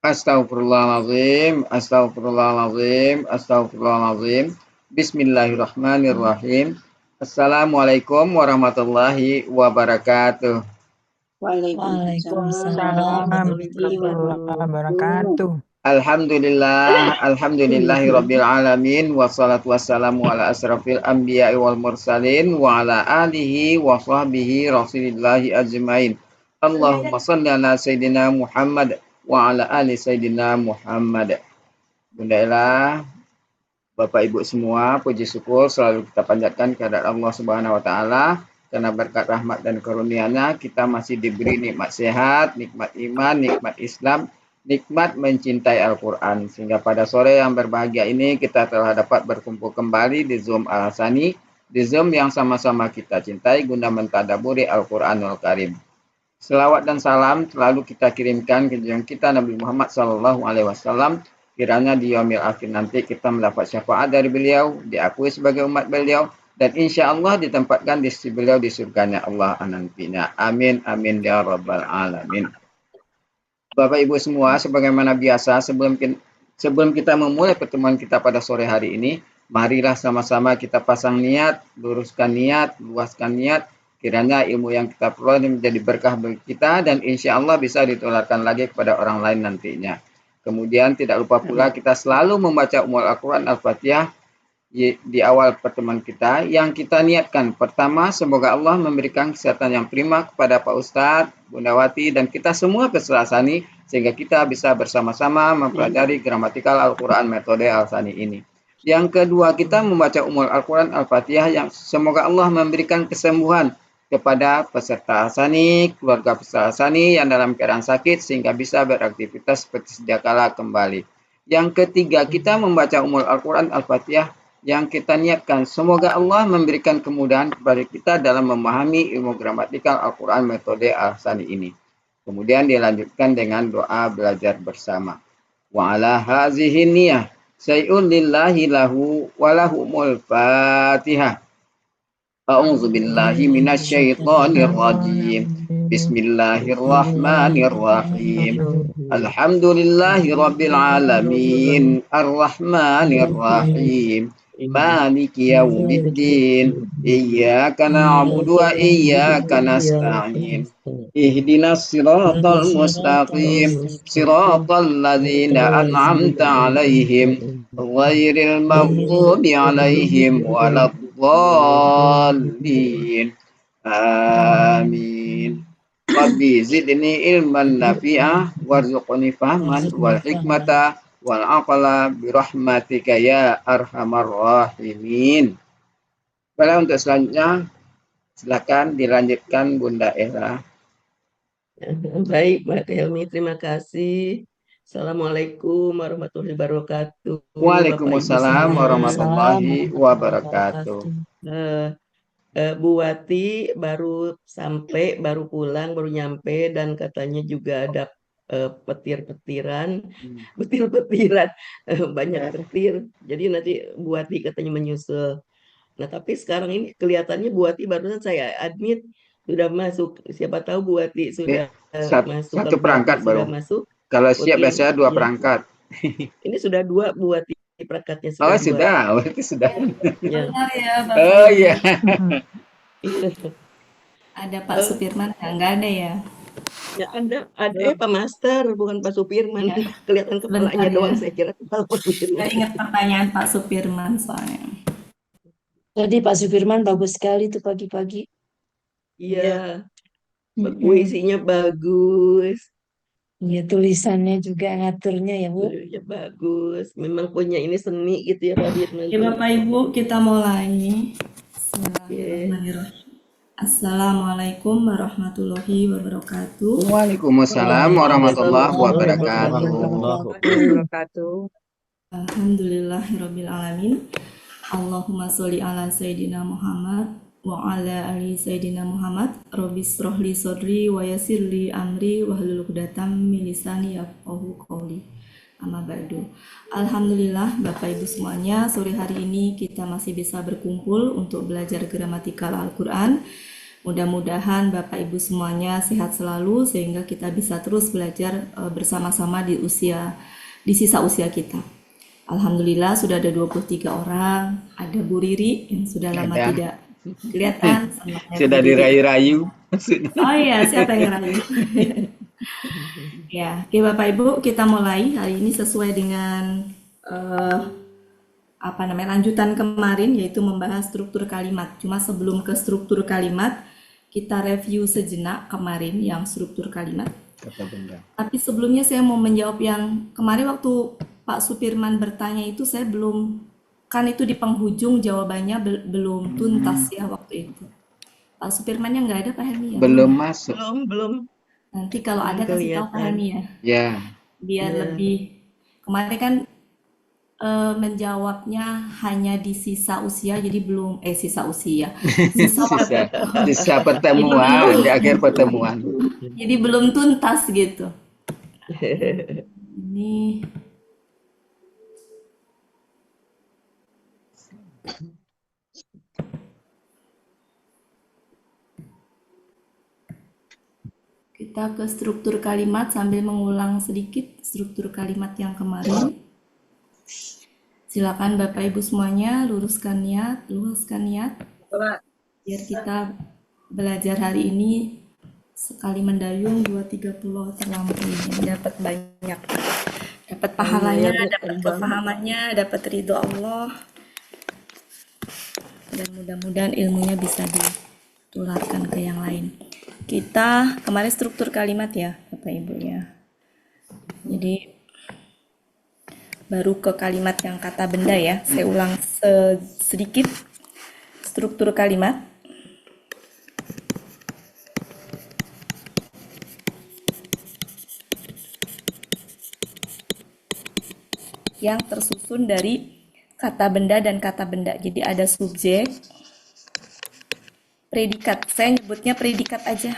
Astagfirullahaladzim, astagfirullahaladzim, astagfirullahaladzim. Bismillahirrahmanirrahim. Assalamualaikum warahmatullahi wabarakatuh. Waalaikumsalam Salam warahmatullahi warahmatullahi wabarakatuh. wabarakatuh. Alhamdulillahi rabbil alamin. Wassalatu wassalamu ala asrafil anbiya'i wal mursalin wa ala alihi wa sahbihi rasulillahi ajmain. Allahumma salli ala sayyidina Muhammad wa ala ali sayyidina Muhammad. Bunda Ella, Bapak Ibu semua, puji syukur selalu kita panjatkan kepada Allah Subhanahu wa taala karena berkat rahmat dan karunia-Nya kita masih diberi nikmat sehat, nikmat iman, nikmat Islam, nikmat mencintai Al-Qur'an. Sehingga pada sore yang berbahagia ini kita telah dapat berkumpul kembali di Zoom Al-Hasani, di Zoom yang sama-sama kita cintai guna mentadaburi Al-Qur'anul Karim. Selawat dan salam selalu kita kirimkan ke junjungan kita Nabi Muhammad SAW. Kiranya di yaumil akhir nanti kita mendapat syafaat dari beliau, diakui sebagai umat beliau, dan insya Allah ditempatkan di sisi beliau di surganya Allah nantinya. Amin, amin, ya rabbal alamin. Bapak Ibu semua, sebagaimana biasa, sebelum kita memulai pertemuan kita pada sore hari ini, marilah sama-sama kita pasang niat, luruskan niat, luaskan niat, kiranya ilmu yang kita peroleh menjadi berkah bagi kita, dan insya Allah bisa ditularkan lagi kepada orang lain nantinya. Kemudian tidak lupa pula kita selalu membaca Ummul Al-Quran Al-Fatihah di awal pertemuan kita yang kita niatkan. Pertama, semoga Allah memberikan kesehatan yang prima kepada Pak Ustadz, Bunda Wati, dan kita semua peserta Al-Sani sehingga kita bisa bersama-sama mempelajari gramatikal Al-Quran metode Al-Sani ini. Yang kedua, kita membaca Ummul Al-Quran Al-Fatihah yang semoga Allah memberikan kesembuhan kepada peserta Al-Sani, keluarga peserta Al-Sani yang dalam keadaan sakit sehingga bisa beraktivitas seperti sedia kala kembali. Yang ketiga, kita membaca Ummul Al-Quran Al-Fatihah yang kita niatkan. Semoga Allah memberikan kemudahan kepada kita dalam memahami ilmu gramatikal Al-Quran metode Al-Sani ini. Kemudian dilanjutkan dengan doa belajar bersama. Wa ala hazihi niyah syai'un lillahi lahu walahumul fatihah. A'udzu billahi minasyaitonir rajim. Bismillahirrahmanirrahim. Alhamdulillahi rabbil alamin. Arrahmanir rahim. Maliki yaumiddin. Iyyaka na'budu wa iyyaka nasta'in. Ihdinas siratal mustaqim. Siratal ladzina an'amta 'alaihim ghairil maghdubi 'alaihim waladdallin. Amin. Rabbi zidni ilman nafi'ah warzuqni fahman wal hikmata wal aqla birahmatika ya arhamar rahimin. Pada untuk selanjutnya silakan dilanjutkan Bunda Ella. Baik, Mbak Helmi, terima kasih. Assalamualaikum warahmatullahi wabarakatuh. Waalaikumsalam warahmatullahi wabarakatuh. Bu Wati baru pulang, baru nyampe, dan katanya juga ada petir-petiran, banyak petir. Jadi nanti Bu Wati katanya menyusul. Nah, tapi sekarang ini kelihatannya Bu Wati barusan saya admit sudah masuk. Siapa tahu Bu Wati sudah masuk. Satu perangkat baru. Masuk. Kalau siap biasanya 2 perangkat. Ini sudah 2 Bu Wati perangkatnya sudah. Oh, sudah. Berarti sudah. Ya. Oh iya. Ada Pak Supirman? Enggak ada ya? Ya, ada Pak Master, bukan Pak Supirman. Ya. Kelihatan kepalanya doang, saya kira kepala Pak Supirman. Saya ingat pertanyaan Pak Supirman soalnya. Tadi Pak Supirman bagus sekali tuh pagi-pagi. Iya. Puisinya bagus. Iya, tulisannya juga ngaturnya ya, Bu. Ya, bagus. Memang punya ini seni gitu ya, Pak Dirman. Oke, Bapak Ibu, kita mulai. Bismillahirrahmanirrahim. Assalamualaikum warahmatullahi wabarakatuh. Waalaikumsalam warahmatullahi wabarakatuh. Alhamdulillahirabbil alamin. Allahumma sholli ala sayyidina Muhammad wa ala ali sayyidina Muhammad. Rabbis shrahli sadri wa yassirli amri wahlul 'uqdatam min lisani yafqahu qawli. Amma ba'du. Alhamdulillah Bapak Ibu semuanya, sore hari ini kita masih bisa berkumpul untuk belajar gramatikal Al-Qur'an. Mudah-mudahan Bapak Ibu semuanya sehat selalu sehingga kita bisa terus belajar bersama-sama di sisa usia kita. Alhamdulillah sudah ada 23 orang, ada Bu Riri yang sudah lama Ada. tidak kelihatan, senangnya Sudah Bu Riri. dirayu-rayu. Oh iya, siapa yang rayu? Ya, oke Bapak Ibu, kita mulai hari ini sesuai dengan lanjutan kemarin, yaitu membahas struktur kalimat. Cuma sebelum ke struktur kalimat, kita review sejenak kemarin yang struktur kalimat. Kata benda. Tapi sebelumnya saya mau menjawab yang kemarin waktu Pak Supirman bertanya itu saya belum, kan itu di penghujung jawabannya belum tuntas ya waktu itu. Pak Supirmannya nggak ada Pak Helmi ya? Belum masuk. Belum. Nanti kalau ada kasih tahu Pak Helmi ya. Ya. Biar Ya. lebih, kemarin kan menjawabnya hanya di sisa usia, jadi belum, sisa usia. Sisa pertemuan, di akhir pertemuan. Jadi belum tuntas gitu. Ini kita ke struktur kalimat sambil mengulang sedikit struktur kalimat yang kemarin. Silakan Bapak Ibu semuanya luruskan niat, luaskan niat, biar kita belajar hari ini sekali mendayung 2-3 pulau terlampaui, dapat banyak, dapat pahalanya, dapat kepahamannya, dapat ridho Allah, dan mudah-mudahan ilmunya bisa ditularkan ke yang lain. Kita kemarin struktur kalimat ya Bapak Ibu ya. Jadi baru ke kalimat yang kata benda ya. Saya ulang sedikit struktur kalimat. Yang tersusun dari kata benda dan kata benda. Jadi ada subjek, predikat. Saya nyebutnya predikat aja.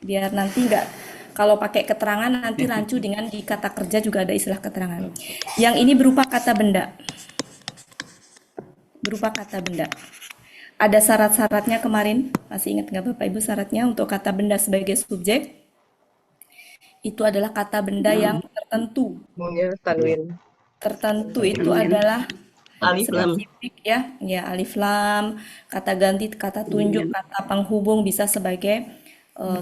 Biar nanti nggak, kalau pakai keterangan nanti rancu dengan di kata kerja juga ada istilah keterangan. Yang ini berupa kata benda. Berupa kata benda. Ada syarat-syaratnya kemarin. Masih ingat nggak Bapak Ibu syaratnya untuk kata benda sebagai subjek? Itu adalah kata benda yang tertentu. Tanwin. Tertentu itu adalah Alif lam. spesifik ya alif lam, kata ganti, kata tunjuk, kata penghubung bisa sebagai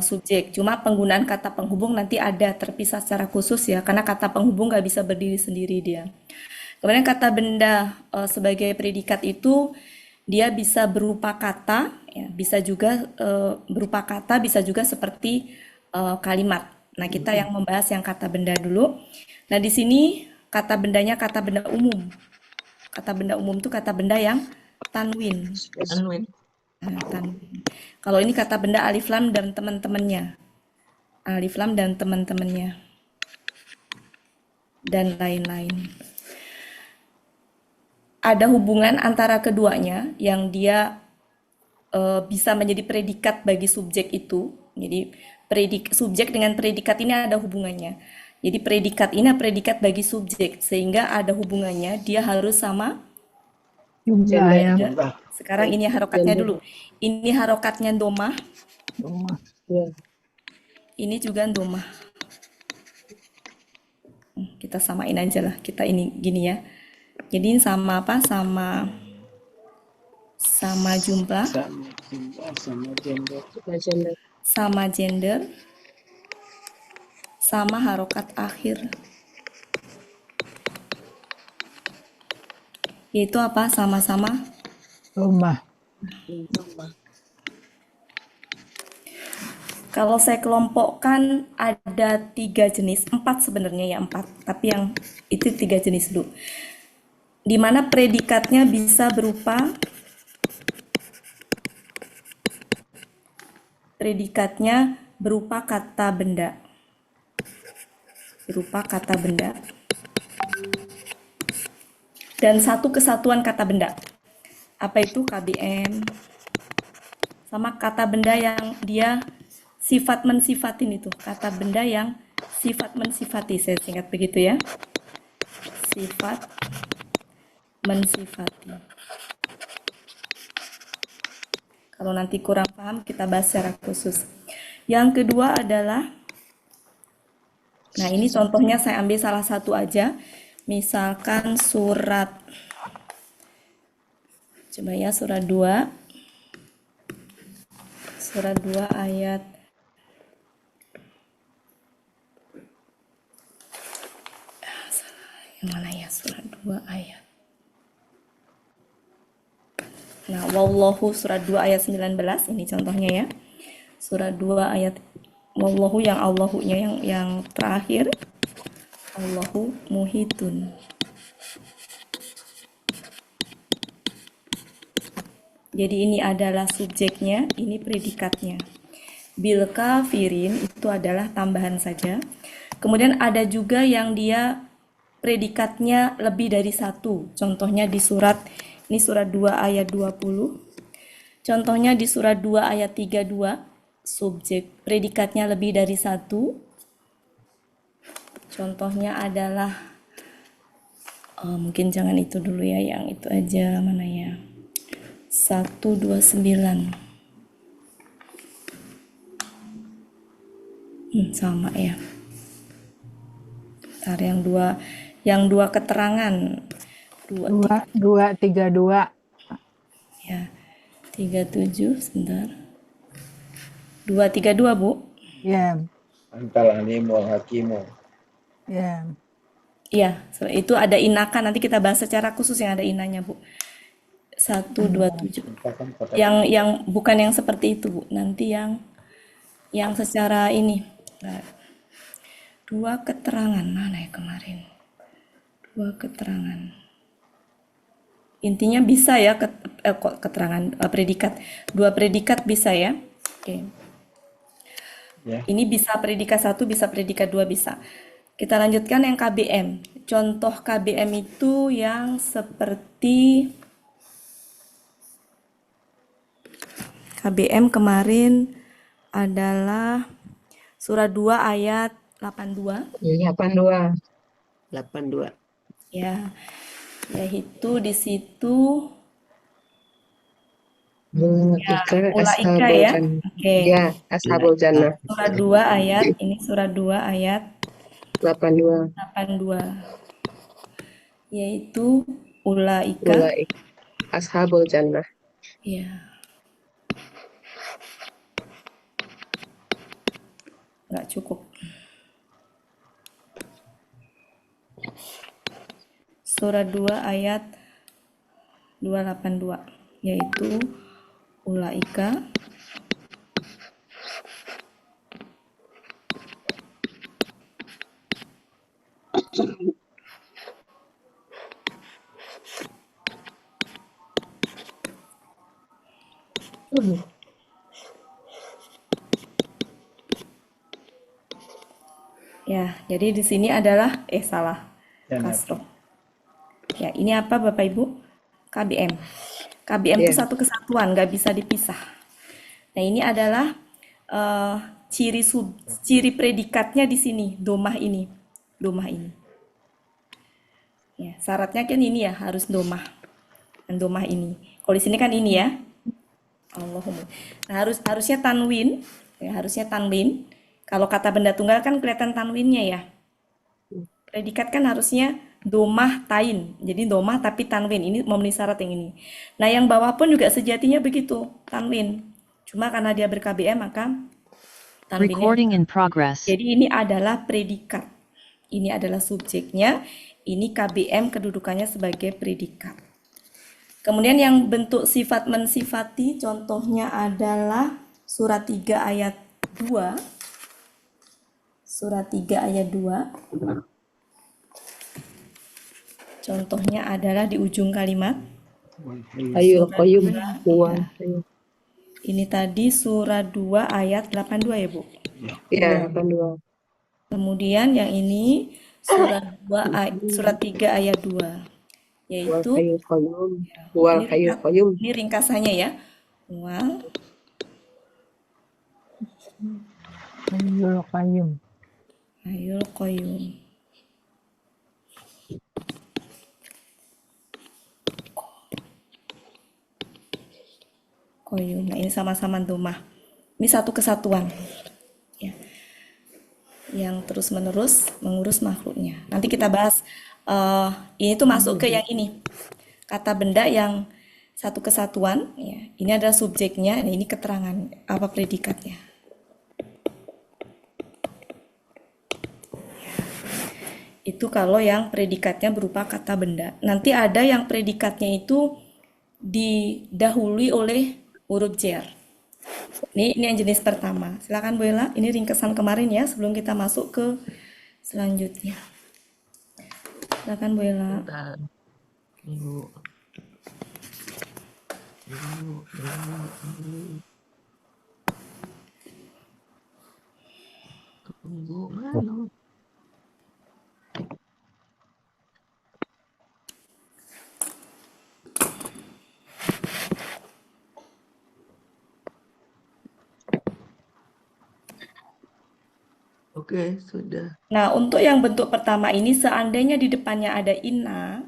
subjek. Cuma penggunaan kata penghubung nanti ada terpisah secara khusus ya, karena kata penghubung nggak bisa berdiri sendiri dia. Kemudian kata benda sebagai predikat itu dia bisa berupa kata, ya, bisa juga berupa kata, bisa juga seperti kalimat. Nah, kita yang membahas yang kata benda dulu. Nah, di sini kata bendanya kata benda umum. Kata benda umum itu kata benda yang tanwin. Nah, tanwin. Kalau ini kata benda alif lam dan teman-temannya. Alif lam dan teman-temannya. Dan lain-lain. Ada hubungan antara keduanya yang dia bisa menjadi predikat bagi subjek itu. Jadi subjek dengan predikat ini ada hubungannya. Jadi predikat ini predikat bagi subjek, sehingga ada hubungannya, dia harus sama jumlah. Sekarang ini harokatnya dulu. Ini harokatnya domah. Ini juga domah. Kita samain aja lah, kita ini gini ya. Jadi sama apa? Sama jumlah, sama gender, sama harokat akhir. Yaitu apa? Sama-sama Rumah. Kalau saya kelompokkan ada 3 jenis, 4 sebenarnya ya 4. Tapi yang itu 3 jenis dulu. Di mana predikatnya bisa berupa kata benda. Berupa kata benda. Dan satu kesatuan kata benda. Apa itu? KBM. Sama kata benda yang dia sifat mensifatin itu. Kata benda yang sifat mensifati. Saya singkat begitu ya. Sifat mensifati. Kalau nanti kurang paham, kita bahas secara khusus. Yang kedua adalah, nah ini contohnya saya ambil salah satu aja. Misalkan surat, coba ya surat 2 ayat, yang mana ya, surat 2 ayat. Nah, wallahu surat 2 ayat 19, ini contohnya ya. Surat 2 ayat wallahu, yang Allahu-nya yang terakhir. Allahu muhitun. Jadi ini adalah subjeknya, ini predikatnya. Bil kafirin itu adalah tambahan saja. Kemudian ada juga yang dia predikatnya lebih dari satu. Contohnya di surat, ini surat 2 ayat 20. Contohnya di surat 2 ayat 32, subjek predikatnya lebih dari satu. Contohnya adalah, mungkin jangan itu dulu ya, yang itu aja, mana ya, 129. Sama ya. Bentar, yang dua keterangan. 232. Ya, 37, sebentar. 232, Bu. Ya, Antal alimul hakimu. ya. Iya, itu ada inakan. Nanti kita bahas secara khusus yang ada inanya, Bu. 127. Yang bukan yang seperti itu, Bu. Nanti yang secara ini. Nah, 2 keterangan mana ya kemarin? 2 keterangan. Intinya bisa ya, keterangan predikat. 2 predikat bisa ya. Oke. Ya. Ini bisa predikat 1, bisa predikat 2, bisa. Kita lanjutkan yang KBM. Contoh KBM itu yang seperti KBM kemarin adalah surat 2 ayat 82. 82. 82. Ya, yaitu di situ Ulaika ulaika ashabul ya. jannah. Oke. Ya, ashabul jannah. Surat 2 ayat, ini surat 2 ayat 82. 82. Yaitu ulaika. Ulaika ashabul jannah. Ya. Nggak cukup. Surat 2 ayat 282, yaitu ulaika ya. Jadi di sini adalah salah. Kasroh. Ya, ini apa Bapak Ibu? KBM. KBM itu satu kesatuan, nggak bisa dipisah. Nah, ini adalah ciri predikatnya di sini, domah ini. Domah ini. Ya, syaratnya kan ini ya, harus domah. Dan domah ini. Kalau di sini kan ini ya. Allahumma. Nah, harusnya tanwin, ya, harusnya tanwin. Kalau kata benda tunggal kan kelihatan tanwinnya ya. Predikat kan harusnya domah tain. Jadi domah tapi tanwin. Ini memenuhi syarat yang ini. Nah, yang bawah pun juga sejatinya begitu, tanwin. Cuma karena dia ber-KBM maka tanwinnya. Recording in progress. Jadi ini adalah predikat. Ini adalah subjeknya. Ini KBM kedudukannya sebagai predikat. Kemudian yang bentuk sifat mensifati, contohnya adalah surat 3 ayat 2. Surat 3 ayat 2. Contohnya adalah di ujung kalimat. Ayyul qayyum. Ini tadi surat 2 ayat 82 ya, Bu? Ya, 82. Kemudian yang ini surat 3 ayat 2. Yaitu Wal hayyul qayyum. Ini ringkasannya ya. Wal Hayyul qayyum. hayyul qayyum. qayyum. Nah, ini sama-sama dhammah. Ini satu kesatuan ya, yang terus-menerus mengurus makhluknya. Nanti kita bahas ini tuh masuk ke yang ini. Kata benda yang satu kesatuan ya. Ini adalah subjeknya, nah, ini keterangan apa predikatnya. Itu kalau yang predikatnya berupa kata benda. Nanti ada yang predikatnya itu didahului oleh huruf jar. Ini yang jenis pertama. Silakan Bu Ella, ini ringkesan kemarin ya sebelum kita masuk ke selanjutnya. Silakan Bu Ella. Bentar. Ibu. Ibu mana? Oke, sudah. Nah, untuk yang bentuk pertama ini seandainya di depannya ada inna,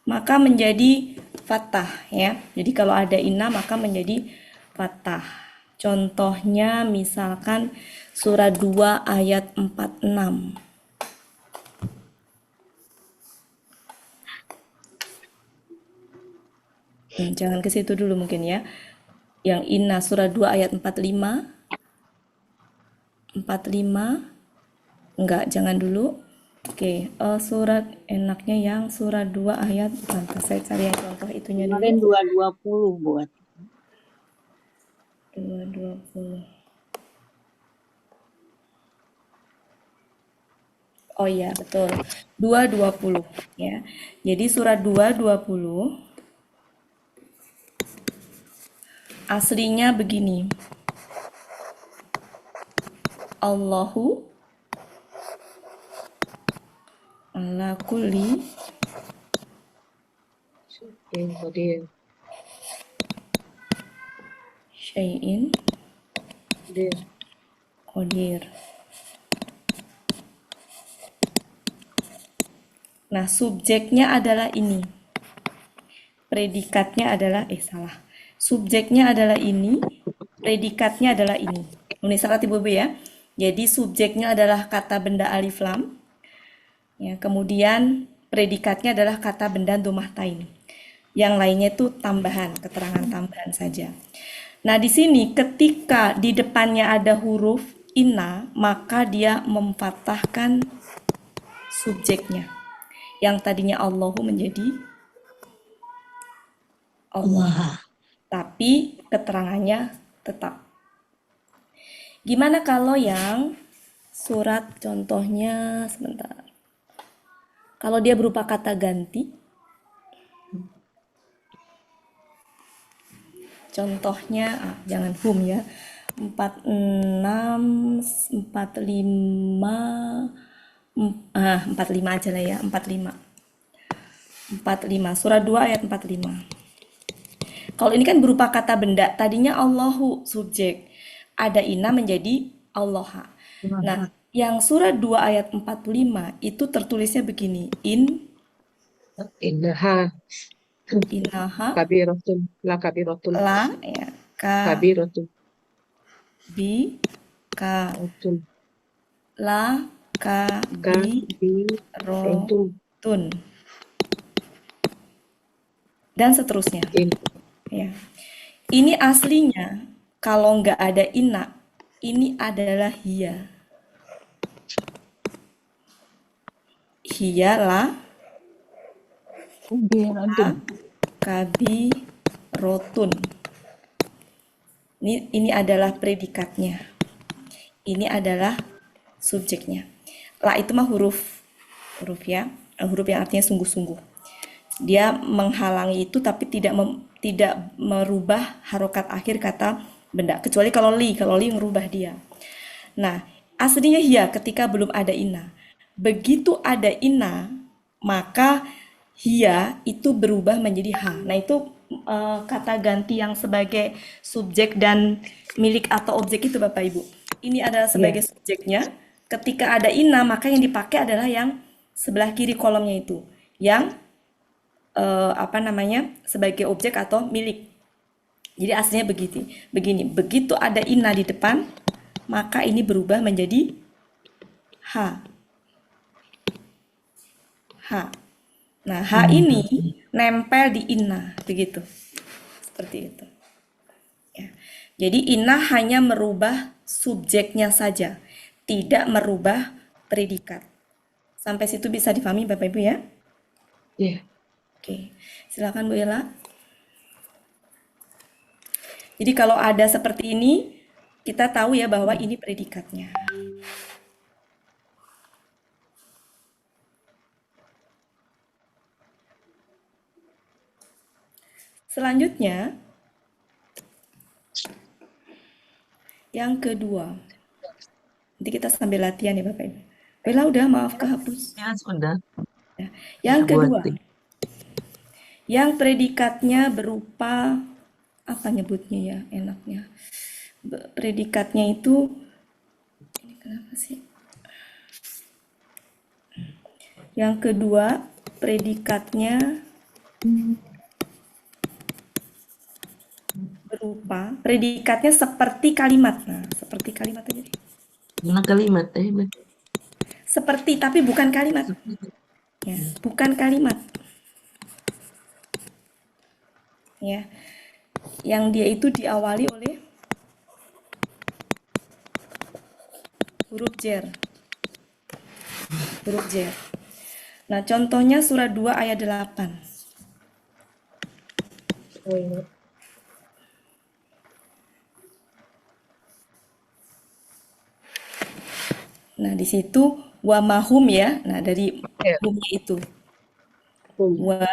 maka menjadi fathah ya. Jadi kalau ada inna maka menjadi fathah. Contohnya misalkan surah 2 ayat 46. Jangan ke situ dulu mungkin ya. Yang inna surah 2 ayat 45. Enggak, jangan dulu. Oke, surat enaknya yang surah 2 ayat, bentar, saya cari yang contoh itunya dulu. Kemarin 220 buat. 220. Oh iya, betul. 220 ya. Jadi surat 220 aslinya begini. Allahu ala kulli syai'in qadir. Nah, subjeknya adalah ini. Predikatnya adalah Subjeknya adalah ini, predikatnya adalah ini. Ini salah Ibu B ya. Jadi subjeknya adalah kata benda alif lam. Ya, kemudian predikatnya adalah kata benda dhammah tain. Yang lainnya itu tambahan, keterangan tambahan saja. Nah, di sini ketika di depannya ada huruf inna, maka dia memfathahkan subjeknya. Yang tadinya Allahu menjadi Allah. Tapi keterangannya tetap. Gimana kalau yang surat contohnya sebentar. Kalau dia berupa kata ganti. Contohnya jangan hum ya. 46 45 45 aja lah ya, 45 surah 2 ayat 45. Kalau ini kan berupa kata benda, tadinya Allahu subjek, ada inna menjadi Allah. Nah, yang surah 2 ayat 45 itu tertulisnya begini, Innaha innaha kabiratun la kabiratun la ya kabiratun bi ka utun la kabiratun tun dan seterusnya ya. Ini aslinya kalau nggak ada inna, ini adalah hiya lah kabi rotun. Ini adalah predikatnya. Ini adalah subjeknya. La itu mah huruf ya, huruf yang artinya sungguh-sungguh. Dia menghalangi itu tapi tidak merubah harokat akhir kata benda. Kecuali kalau li merubah dia. Nah, aslinya hiya ketika belum ada inna. Begitu ada inna, maka hiya itu berubah menjadi ha. Nah, itu kata ganti yang sebagai subjek dan milik atau objek itu Bapak Ibu. Ini adalah sebagai subjeknya. Ketika ada inna, maka yang dipakai adalah yang sebelah kiri kolomnya itu. Yang apa namanya, sebagai objek atau milik. Jadi aslinya begini. Begitu ada inna di depan, maka ini berubah menjadi ha. Ha. Nah, ha ini nempel di inna, begitu. Seperti itu. Ya. Jadi inna hanya merubah subjeknya saja, tidak merubah predikat. Sampai situ bisa dipahami Bapak Ibu ya? Ya. Oke, silakan Bu Ella. Jadi kalau ada seperti ini, kita tahu ya bahwa ini predikatnya. Selanjutnya, yang kedua. Nanti kita sambil latihan ya Bapak Ibu. Bella udah, maaf kehapus. Ya, sudah. Ya. Yang Bu kedua, Ati. yang predikatnya berupa apa nyebutnya ya enaknya? Predikatnya itu ini kenapa sih? Yang kedua, predikatnya berupa predikatnya seperti kalimat. Nah, seperti kalimat aja deh. Mana kalimat Seperti tapi bukan kalimat. Ya, bukan kalimat. Ya. Yang dia itu diawali oleh huruf jer. Huruf jer. Nah, contohnya surat 2 ayat 8. Oh, iya. Nah, di situ wa mahum ya. Nah, dari Ya. humnya itu. Hum. Wa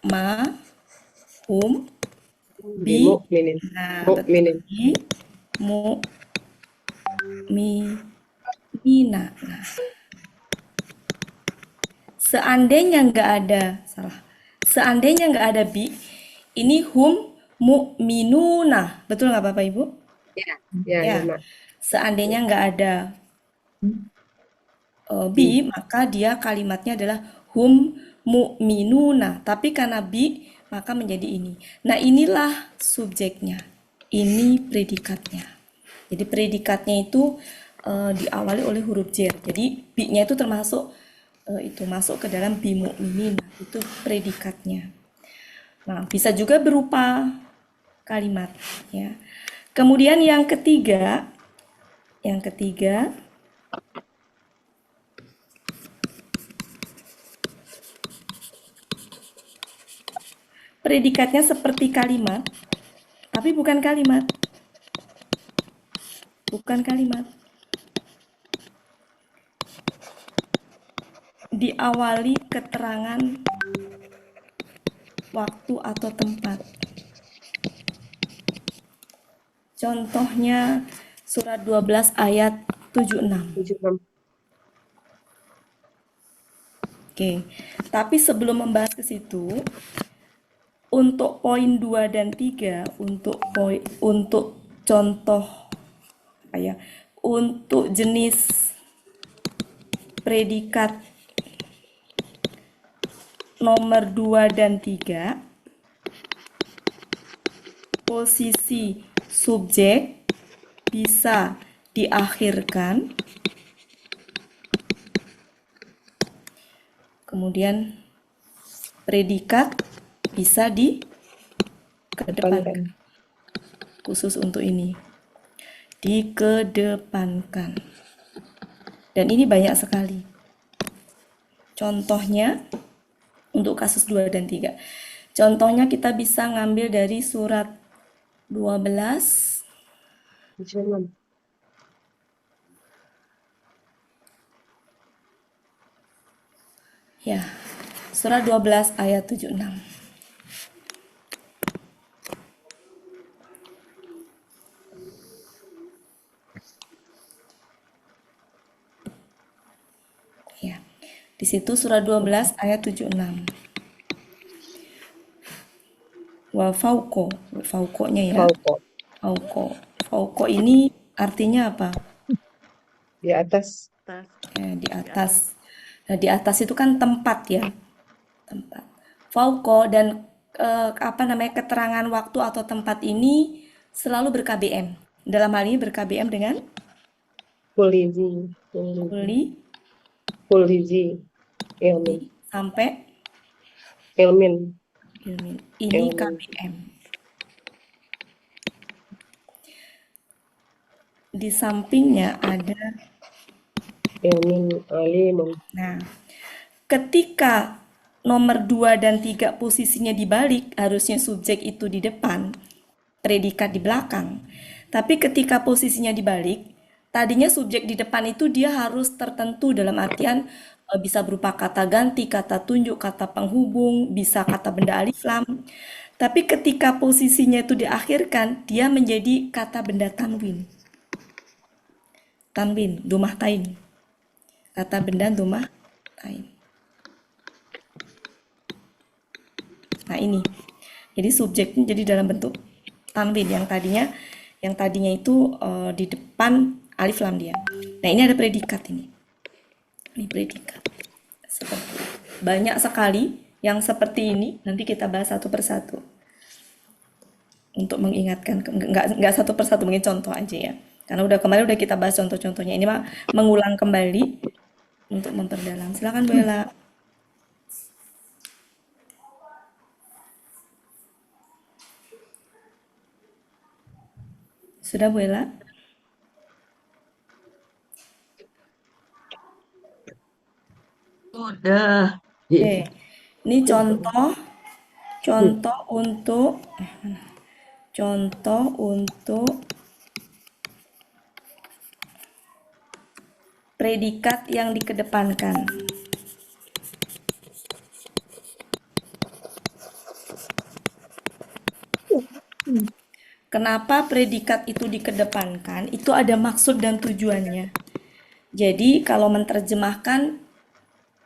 ma hum bi. Mukminin. Nah, betul. Mukminin. Bi mu mi mina. Nah, seandainya nggak ada salah. Seandainya nggak ada bi, ini hum mu'minuna. Betul nggak Bapak Ibu? Ya, ya, Ya. Mak. Seandainya nggak ada bi, maka dia kalimatnya adalah hum mu'minuna. Tapi karena bi, maka menjadi ini. Nah, inilah subjeknya. Ini predikatnya. Jadi predikatnya itu diawali oleh huruf jer. Jadi bi-nya itu termasuk itu masuk ke dalam bi mu'minina. Itu predikatnya. Nah, bisa juga berupa kalimat ya. Kemudian yang ketiga predikatnya seperti kalimat, tapi bukan kalimat. Bukan kalimat. Diawali keterangan waktu atau tempat. Contohnya surat 12 ayat 76. 76. Oke, tapi sebelum membahas ke situ, untuk poin 2 dan 3, untuk contoh apa ya, untuk jenis predikat nomor 2 dan 3, posisi subjek bisa diakhirkan, kemudian predikat bisa dikedepankan. Khusus untuk ini, dikedepankan. Dan ini banyak sekali. Contohnya untuk kasus 2 dan 3. Contohnya kita bisa ngambil dari surat 12 76. ya. Surat 12 ayat 76. Ya. Di situ surat 12 ayat 76. Wa fauqo, fauqonya ya. Fauqo ini artinya apa? Di atas. Ya, di atas. Nah, di atas itu kan tempat ya. Tempat. fauko dan keterangan waktu atau tempat ini selalu ber-KBM. Dalam hal ini ber-KBM dengan Kulizi. kuli Kulizi. Ilmin. sampai Ilmin. ilmin. Ini Ilmin. KBM. Di sampingnya ada. Ilmin. Alimun. Nah, ketika nomor 2 dan 3 posisinya dibalik, harusnya subjek itu di depan, predikat di belakang. Tapi ketika posisinya dibalik, tadinya subjek di depan itu dia harus tertentu dalam artian bisa berupa kata ganti, kata tunjuk, kata penghubung, bisa kata benda alif lam. Tapi ketika posisinya itu diakhirkan, dia menjadi kata benda tanwin. Tanwin, domah tain. Kata benda domah tain. Nah ini, jadi subjeknya jadi dalam bentuk tanwin yang tadinya itu di depan alif lam dia. Nah ini ada predikat ini predikat. Banyak sekali yang seperti ini. Nanti kita bahas satu persatu untuk mengingatkan, nggak satu persatu, mungkin contoh aja ya. Karena kemarin udah kita bahas contoh-contohnya. Ini mah mengulang kembali untuk memperdalam. Silakan Bu Ella. Sudah Bu Ella? Udah. Oke. Ini contoh untuk predikat yang dikedepankan. Kenapa predikat itu dikedepankan? Itu ada maksud dan tujuannya. Jadi kalau menerjemahkan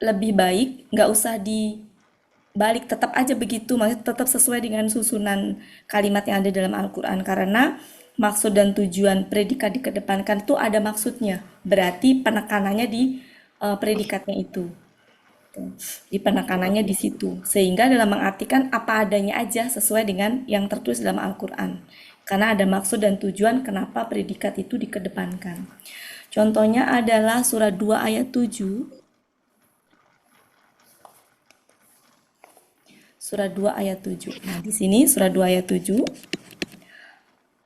lebih baik nggak usah dibalik, tetap aja begitu, maksudnya tetap sesuai dengan susunan kalimat yang ada dalam Al-Quran. Karena maksud dan tujuan predikat dikedepankan itu ada maksudnya. Berarti penekanannya di predikatnya itu. Di penekanannya di situ. Sehingga dalam mengartikan apa adanya aja sesuai dengan yang tertulis dalam Al-Quran. Karena ada maksud dan tujuan kenapa predikat itu dikedepankan. Contohnya adalah surah 2 ayat 7. Surah 2 ayat 7. Nah, di sini surah 2 ayat 7.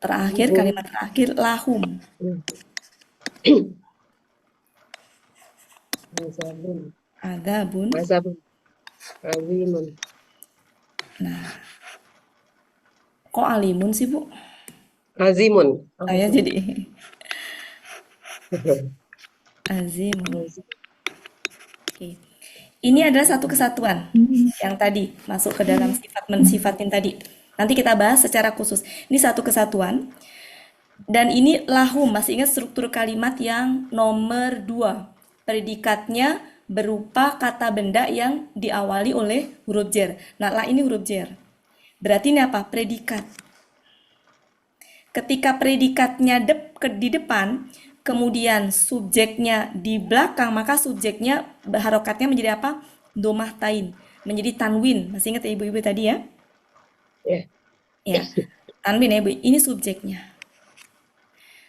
Terakhir, kalimat terakhir, lahum. Azabun. Alimun. Nah, kok alimun sih, Bu? Azimun. Saya jadi azimun. Oke. Ini adalah satu kesatuan yang tadi masuk ke dalam sifat mensifatin tadi. Nanti kita bahas secara khusus. Ini satu kesatuan. Dan ini lahum, masih ingat struktur kalimat yang nomor 2. Predikatnya berupa kata benda yang diawali oleh huruf jar. Nah, lah ini huruf jar. Berarti ini apa? Predikat. Ketika predikatnya di depan, kemudian subjeknya di belakang, maka subjeknya harokatnya menjadi apa? Domah tain, menjadi tanwin. Masih ingat ya ibu-ibu tadi ya? Ya, tanwin ya ibu. Ini subjeknya.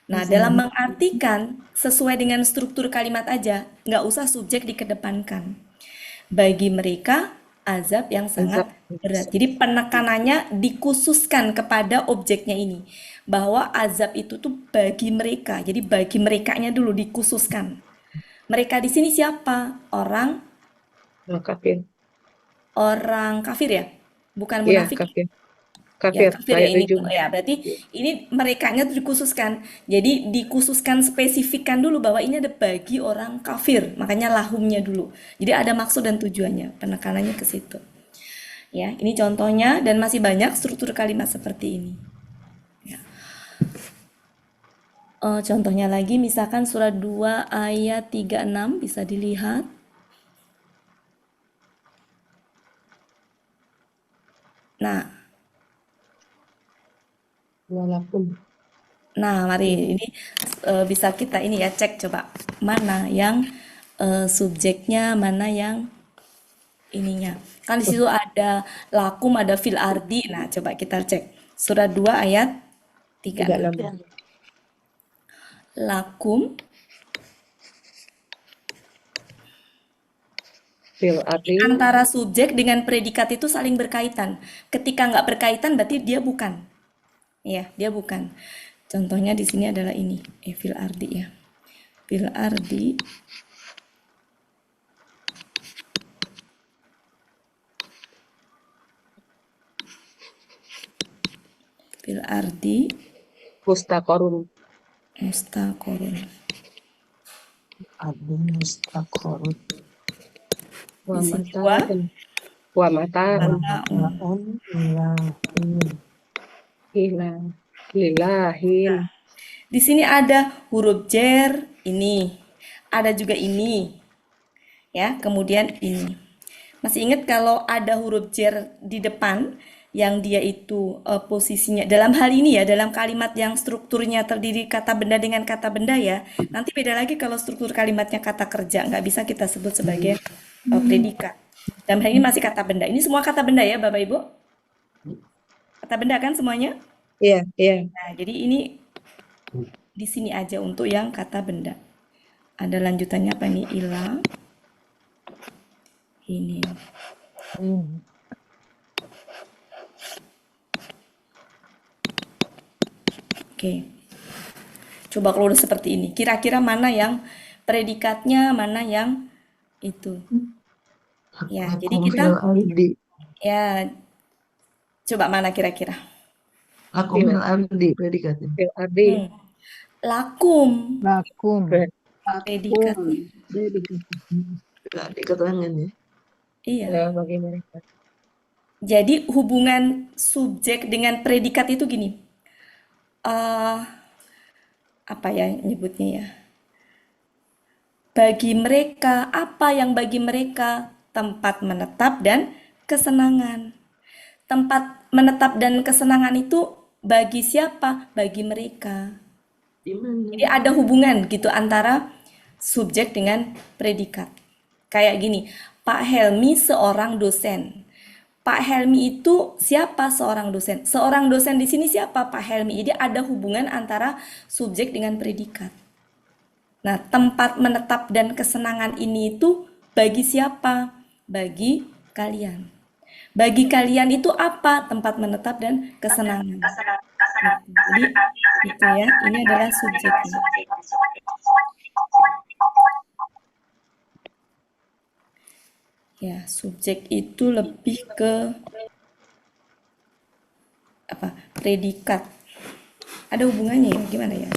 Nah, dalam mengartikan sesuai dengan struktur kalimat aja, nggak usah subjek dikedepankan. Bagi mereka azab yang sangat berat. Jadi penekanannya dikhususkan kepada objeknya ini. Bahwa azab itu tuh bagi mereka. Jadi bagi merekanya dulu dikhususkan. Mereka di sini siapa? Orang kafir. Orang kafir ya? Bukan Iya, munafik. kafir. Ya, Kafir. kafir ya Ayat ini. 7. Ya, berarti ini merekanya tuh dikhususkan. Jadi dikhususkan, spesifikkan dulu bahwa ini ada bagi orang kafir. Makanya lahumnya dulu. Jadi ada maksud dan tujuannya. Penekanannya ke situ. Ya, ini contohnya dan masih banyak struktur kalimat seperti ini. Ya. Contohnya lagi misalkan surah 2 ayat 36 bisa dilihat. Nah, Walaupun. Nah, mari ini bisa kita ini ya cek coba mana yang subjeknya, mana yang ininya. Kan di situ ada lakum, ada fil ardi. Nah, coba kita cek. Surat 2 ayat 36. 36. Lakum Fil ardi. antara subjek dengan predikat itu saling berkaitan. Ketika nggak berkaitan berarti dia bukan. Ya, dia bukan. Contohnya di sini adalah ini, fil ardi ya. Fil ardi. Fil ardi Mustaqorun. mustaqorun. Ardi mustaqorun. Wa Di sini wa mata. Wa mata. Ma'un ilahin. Lillahin. Di sini ada huruf jer ini. Ada juga ini. Ya, kemudian ini. Masih ingat kalau ada huruf jer di depan yang dia itu posisinya dalam hal ini ya, dalam kalimat yang strukturnya terdiri kata benda dengan kata benda ya. Nanti beda lagi kalau struktur kalimatnya kata kerja, nggak bisa kita sebut sebagai predikat. Dalam hal ini masih kata benda. Ini semua kata benda ya, Bapak Ibu? Kata benda kan semuanya? Iya, iya. Nah, jadi ini di sini aja untuk yang kata benda. Ada lanjutannya apa nih? Ila. Ini. Oke. Coba kalau udah seperti ini, kira-kira mana yang predikatnya, mana yang itu. Ya, jadi Lakum kita fil ardi. ya coba mana kira-kira. Lakum fil ardi predikatnya. Fil ardi. Lakum Lakum. predikatnya. Nggak ada keterangan ya. Iya. Ya, bagi mereka. Jadi hubungan subjek dengan predikat itu gini. Apa ya nyebutnya ya? Bagi mereka, apa yang bagi mereka tempat menetap dan kesenangan. Tempat menetap dan kesenangan itu bagi siapa? Bagi mereka. Di mana? Jadi ada hubungan gitu antara subjek dengan predikat. Kayak gini, Pak Helmi seorang dosen. Pak Helmi itu siapa seorang dosen? Seorang dosen di sini siapa? Pak Helmi. Jadi ada hubungan antara subjek dengan predikat. Nah, tempat menetap dan kesenangan ini itu bagi siapa? Bagi kalian. Bagi kalian itu apa? Tempat menetap dan kesenangan. Jadi itu ya, ini adalah subjeknya. Ya, subjek itu lebih ke apa? Predikat. Ada hubungannya ya? Gimana ya?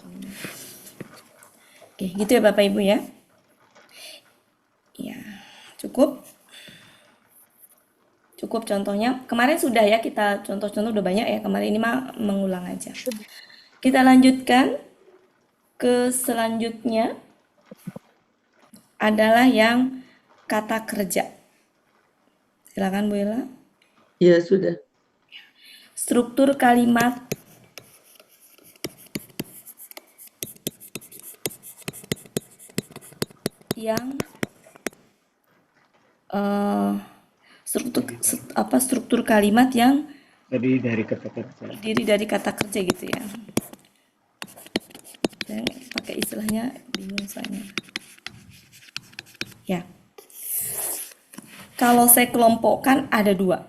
Oke, gitu ya Bapak Ibu ya. Ya, cukup. Cukup contohnya. Kemarin sudah ya kita contoh-contoh udah banyak ya. Kemarin ini mah mengulang aja. Kita lanjutkan ke selanjutnya adalah yang kata kerja. Silakan Bu Ella. Ya sudah. Struktur kalimat yang struktur kalimat yang Terdiri dari kata kerja. terdiri dari kata kerja gitu ya. Saya pakai istilahnya bingung soalnya. Ya. Kalau saya kelompokkan ada dua.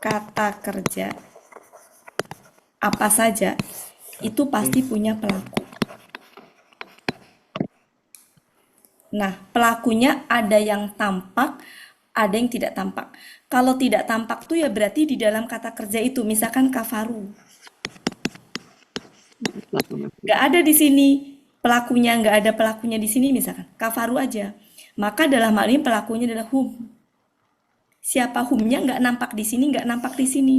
Kata kerja apa saja itu pasti punya pelaku. Nah, pelakunya ada yang tampak, ada yang tidak tampak. Kalau tidak tampak tuh ya berarti di dalam kata kerja itu, misalkan kafaru. Nggak ada di sini pelakunya, nggak ada pelakunya di sini misalkan. Kafaru aja. Maka dalam hal ini pelakunya adalah hum. Siapa humnya nggak nampak di sini, nggak nampak di sini.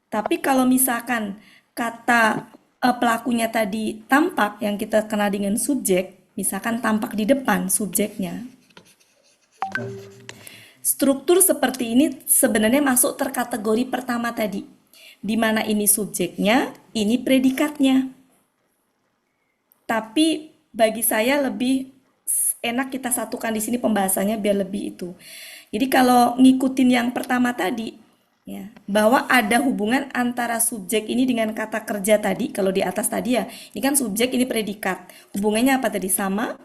Tapi kalau misalkan kata pelakunya tadi tampak, yang kita kenal dengan subjek, misalkan tampak di depan subjeknya. Struktur seperti ini sebenarnya masuk terkategori pertama tadi, di mana ini subjeknya, ini predikatnya. Tapi bagi saya lebih enak kita satukan di sini pembahasannya biar lebih itu. Jadi kalau ngikutin yang pertama tadi, ya, bahwa ada hubungan antara subjek ini dengan kata kerja tadi, kalau di atas tadi ya, ini kan subjek, ini predikat. Hubungannya apa tadi? Sama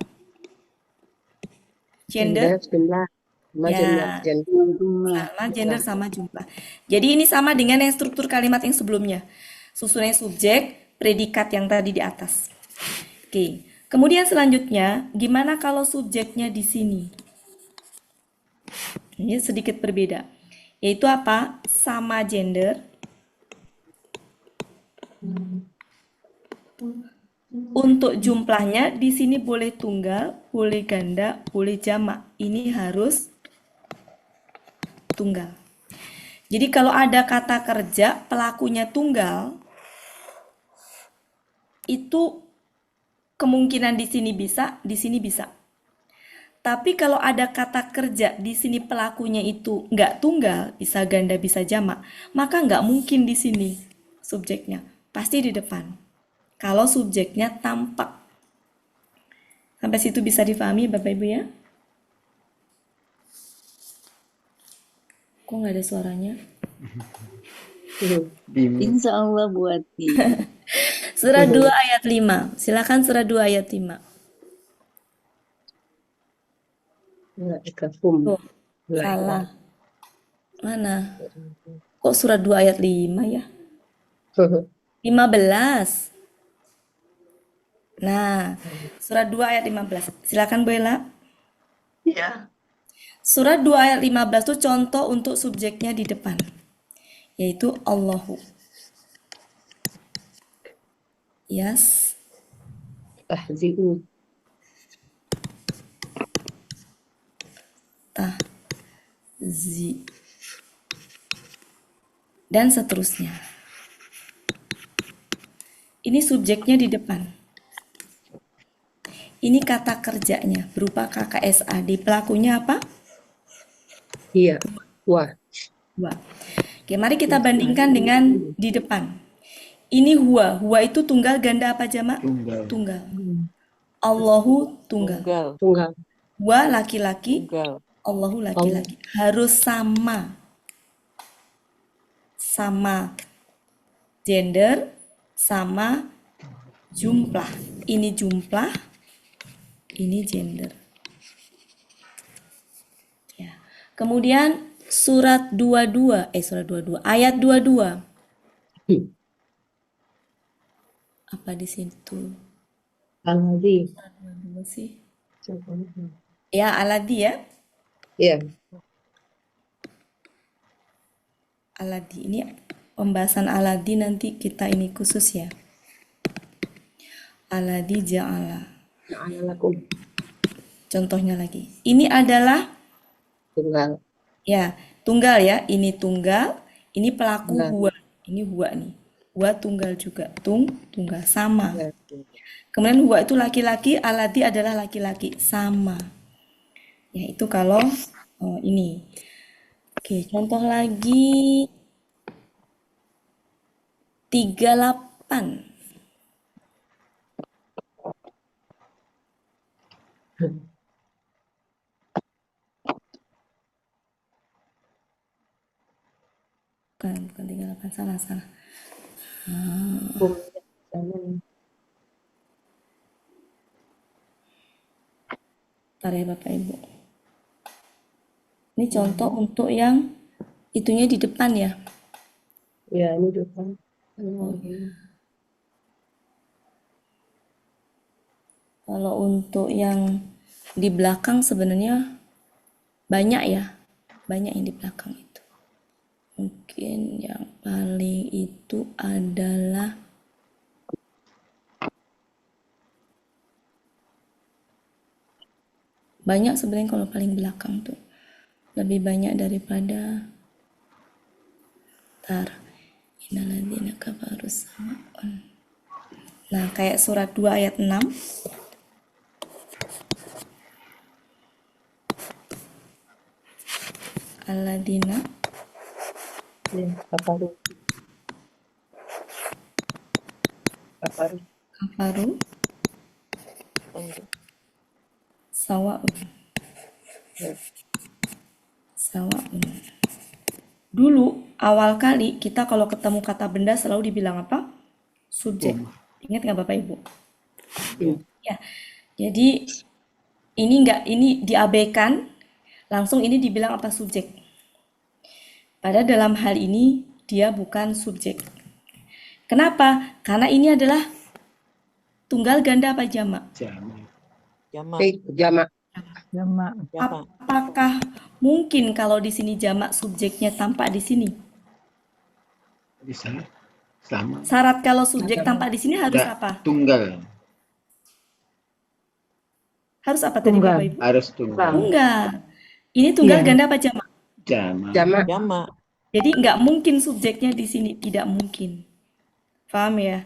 gender? Jumlah, sama Ya, jumlah. sama gender sama jumlah. Jadi ini sama dengan yang struktur kalimat yang sebelumnya. Susunan subjek, predikat yang tadi di atas. Oke. Kemudian selanjutnya, gimana kalau subjeknya di sini? Ini sedikit berbeda. Yaitu apa? Sama gender. Untuk jumlahnya di sini boleh tunggal, boleh ganda, boleh jamak. Ini harus tunggal. Jadi kalau ada kata kerja pelakunya tunggal, itu kemungkinan di sini bisa, di sini bisa. Tapi kalau ada kata kerja di sini pelakunya itu nggak tunggal, bisa ganda, bisa jamak, maka nggak mungkin di sini subjeknya. Pasti di depan. Kalau subjeknya tampak. Sampai situ bisa difahami Bapak Ibu ya? Kok nggak ada suaranya? Bingung. Insya Allah buati. Surah 2 ayat 5. Silakan surah 2 ayat 5. Tuh, salah. Mana? Kok surah 2 ayat 5 ya? 15. Nah, surah 2 ayat 15. Silakan Bu Ella. Ya. Surah 2 ayat 15 itu contoh untuk subjeknya di depan. Yaitu Allahu. Yes. Tahzi'u. Tahzi. Dan seterusnya. Ini subjeknya di depan. Ini kata kerjanya berupa KKSAD. Pelakunya apa? Iya. Wah. Huwa. Oke, mari kita bandingkan dengan di depan. Ini huwa. Huwa itu tunggal, ganda apa jamak? Tunggal. Tunggal. Allahu tunggal. Tunggal. Huwa laki-laki, Allahu laki-laki. Harus sama. Sama gender, sama jumlah. Ini jumlah, ini gender. Ya. Kemudian surat 22, ayat 22. Apa di situ? Alladzi. 22 sih. Ya, Aladi ya. Iya. Aladi ini pembahasan Aladi nanti kita ini khusus ya. Aladi ja'ala. Ja'alakum. Contohnya lagi. Ini adalah Tunggal. ya, tunggal ya. Ini tunggal, ini pelaku Tunggal. huwa. Ini huwa nih. Huwa tunggal juga. Tunggal sama. Ya. Kemudian huwa itu laki-laki, aladi adalah laki-laki. Sama. Ya, itu kalau ini. Oke, contoh lagi 38. Bukan 38, salah. Bentar ya Bapak Ibu. Ini contoh untuk yang itunya di depan ya. Ya, ini depan. Kalau untuk yang di belakang sebenarnya banyak ya. Banyak yang di belakang itu. Mungkin yang paling itu adalah banyak sebenarnya kalau paling belakang tuh. Lebih banyak daripada innalladzina kafaru sawa'un. Nah, kayak surat 2 ayat 6. Alladzina Ya, kafaru. kafaru Sawaun. Sawaun. Dulu awal kali kita kalau ketemu kata benda selalu dibilang apa? Subjek. Ingat nggak Bapak Ibu? Ya. Jadi ini diabaikan, langsung ini dibilang apa? Subjek. Padahal dalam hal ini dia bukan subjek. Kenapa? Karena ini adalah tunggal ganda apa jamak? Jamak. Jamak. Jamak. Jamak. Jamak. Apakah mungkin kalau di sini jamak subjeknya tampak di sini? Bisa. Sama. Syarat kalau subjek tampak di sini harus Tidak, apa? tunggal. Harus apa tadi Tunggal. Bapak Ibu? Harus tunggal. Tunggal. Ini tunggal Iya. ganda apa jamak? Jamak. Jamak. Jamak. Jadi nggak mungkin subjeknya di sini, tidak mungkin. Paham ya?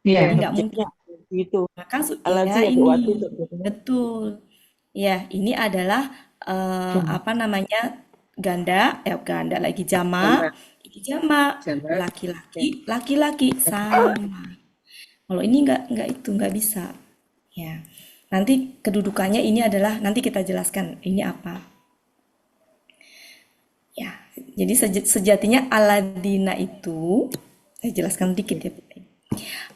Iya. Jadi nggak mungkin. Subjeknya gitu. Maka ya Al-ladzi ini berarti subjeknya. betul. Ya, ini adalah apa namanya ganda lagi jamak. Ini jamak. Jamak. Laki-laki, laki-laki sama. Kalau ini nggak bisa. Ya. Nanti kedudukannya ini adalah nanti kita jelaskan ini apa. Ya, jadi sejatinya aladina itu saya jelaskan dikit ya.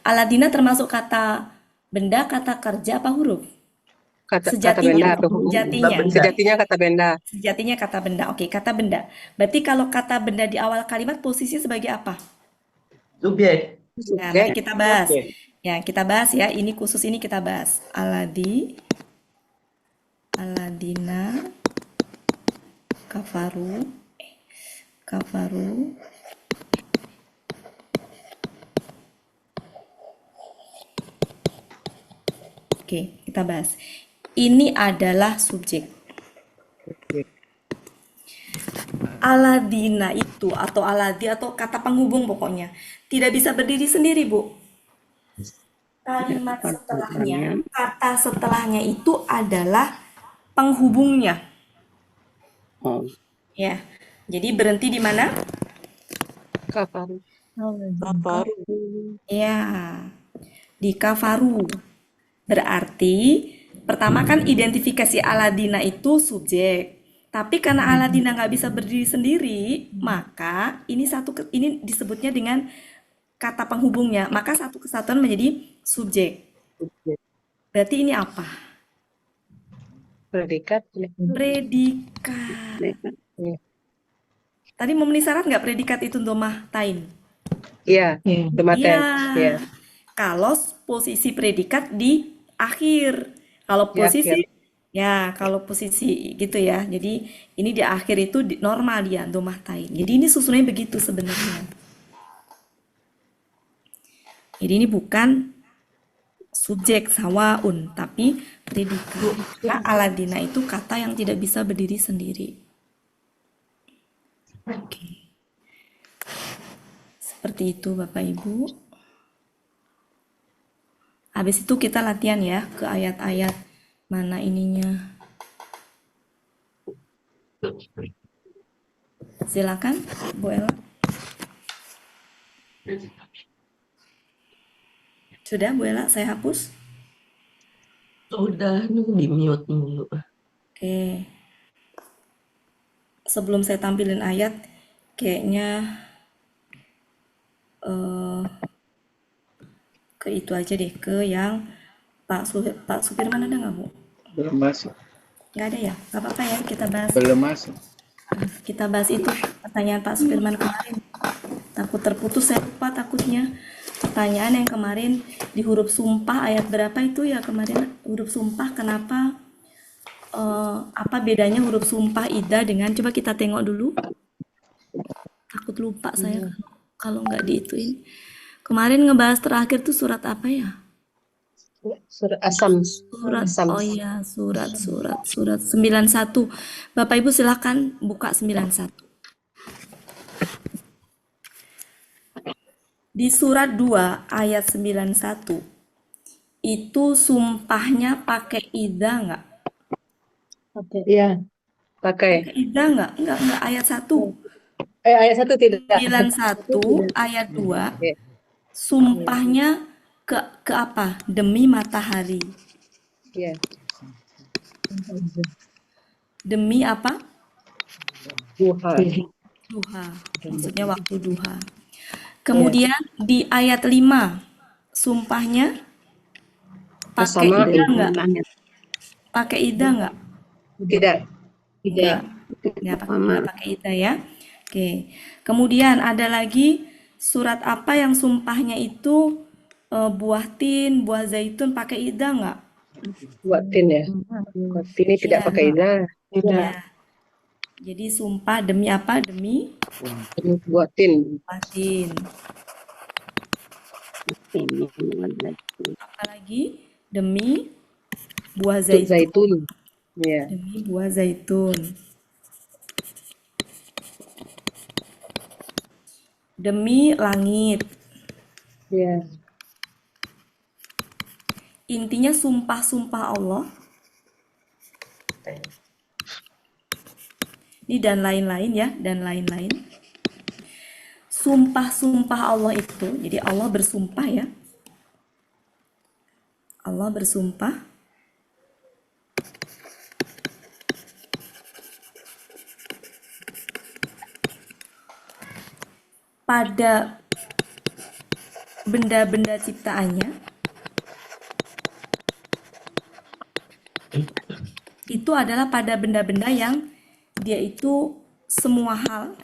Aladina termasuk kata benda, kata kerja apa huruf? Kata Sejatinya, benda atau sejatinya. sejatinya kata benda. Sejatinya kata benda. Oke, kata benda. Berarti kalau kata benda di awal kalimat posisinya sebagai apa? Subjek. Nah, mari kita bahas. Oke. Ya, kita bahas ya. Ini khusus ini kita bahas. Aladina, kafaru, Oke, kita bahas. Ini adalah subjek. Aladina itu atau aladi atau kata penghubung pokoknya tidak bisa berdiri sendiri, Bu. Kalimat setelahnya, kata setelahnya itu adalah penghubungnya. Oh. Ya. Jadi berhenti di mana? Kafaru. Kafaru. Ya. Di kafaru. Berarti pertama kan identifikasi Aladina itu subjek. Tapi karena Aladina nggak bisa berdiri sendiri, maka ini disebutnya dengan kata penghubungnya. Maka satu kesatuan menjadi subjek. Berarti ini apa? Predikat. Predikat. Iya. Tadi memenuhi syarat nggak predikat itu domah tain? Iya. Dematen. Iya. Iya. Kalau posisi predikat di akhir. Kalau Di posisi akhir. ya, kalau posisi gitu ya. Jadi ini di akhir itu normal dia domah tain. Jadi ini susunannya begitu sebenarnya. Jadi ini bukan subjek sawaun, tapi predikat. Karena Aladina itu kata yang tidak bisa berdiri sendiri. Oke. Seperti itu Bapak Ibu. Habis itu kita latihan ya ke ayat-ayat mana ininya. Silakan Bu Ella. Sudah Bu Ella, saya hapus. Udah di mute dulu. Oke. Sebelum saya tampilin ayat, kayaknya ke itu aja deh, ke yang Pak Supirman ada nggak Bu? Belum masuk. Nggak ada ya? Nggak apa-apa ya, kita bahas. Belum masuk. Kita bahas itu pertanyaan Pak Supirman kemarin. Takut terputus, saya lupa takutnya. Pertanyaan yang kemarin di huruf sumpah ayat berapa itu ya kemarin huruf sumpah kenapa apa bedanya huruf sumpah ida dengan coba kita tengok dulu. Takut lupa saya kalau nggak diituin. Kemarin ngebahas terakhir tuh surat apa ya? Surat Asam. Surat Asam. oh iya surat 91. Bapak Ibu silakan buka 91. Di surat 2 ayat 91 itu sumpahnya pakai ida nggak? Iya. Pakai. Pakai ida nggak? Nggak ayat 1. Ayat 1 tidak. 91 ayat 2 Iya. sumpahnya ke apa? Demi matahari. Iya. Demi apa? Duha. Duha. Maksudnya waktu duha. Kemudian di ayat 5, sumpahnya pakai Bersama ida nggak? Pakai ida nggak? tidak. Nggak. Nggak pakai ida ya. Oke. Kemudian ada lagi surat apa yang sumpahnya itu buah tin, buah zaitun pakai ida nggak? Buat tin ya. Buat tin ini tidak Iya. pakai ida. Ya. Jadi sumpah demi apa? Demi Buat tin. batin. Apalagi demi buah Untuk zaitun. zaitun. Ya. Demi buah zaitun. Demi langit. Ya. Intinya sumpah-sumpah Allah. Ini dan lain-lain ya, dan lain-lain. Sumpah-sumpah Allah itu, jadi Allah bersumpah ya. Allah bersumpah. Pada benda-benda ciptaannya. Itu adalah pada benda-benda yang dia itu semua hal,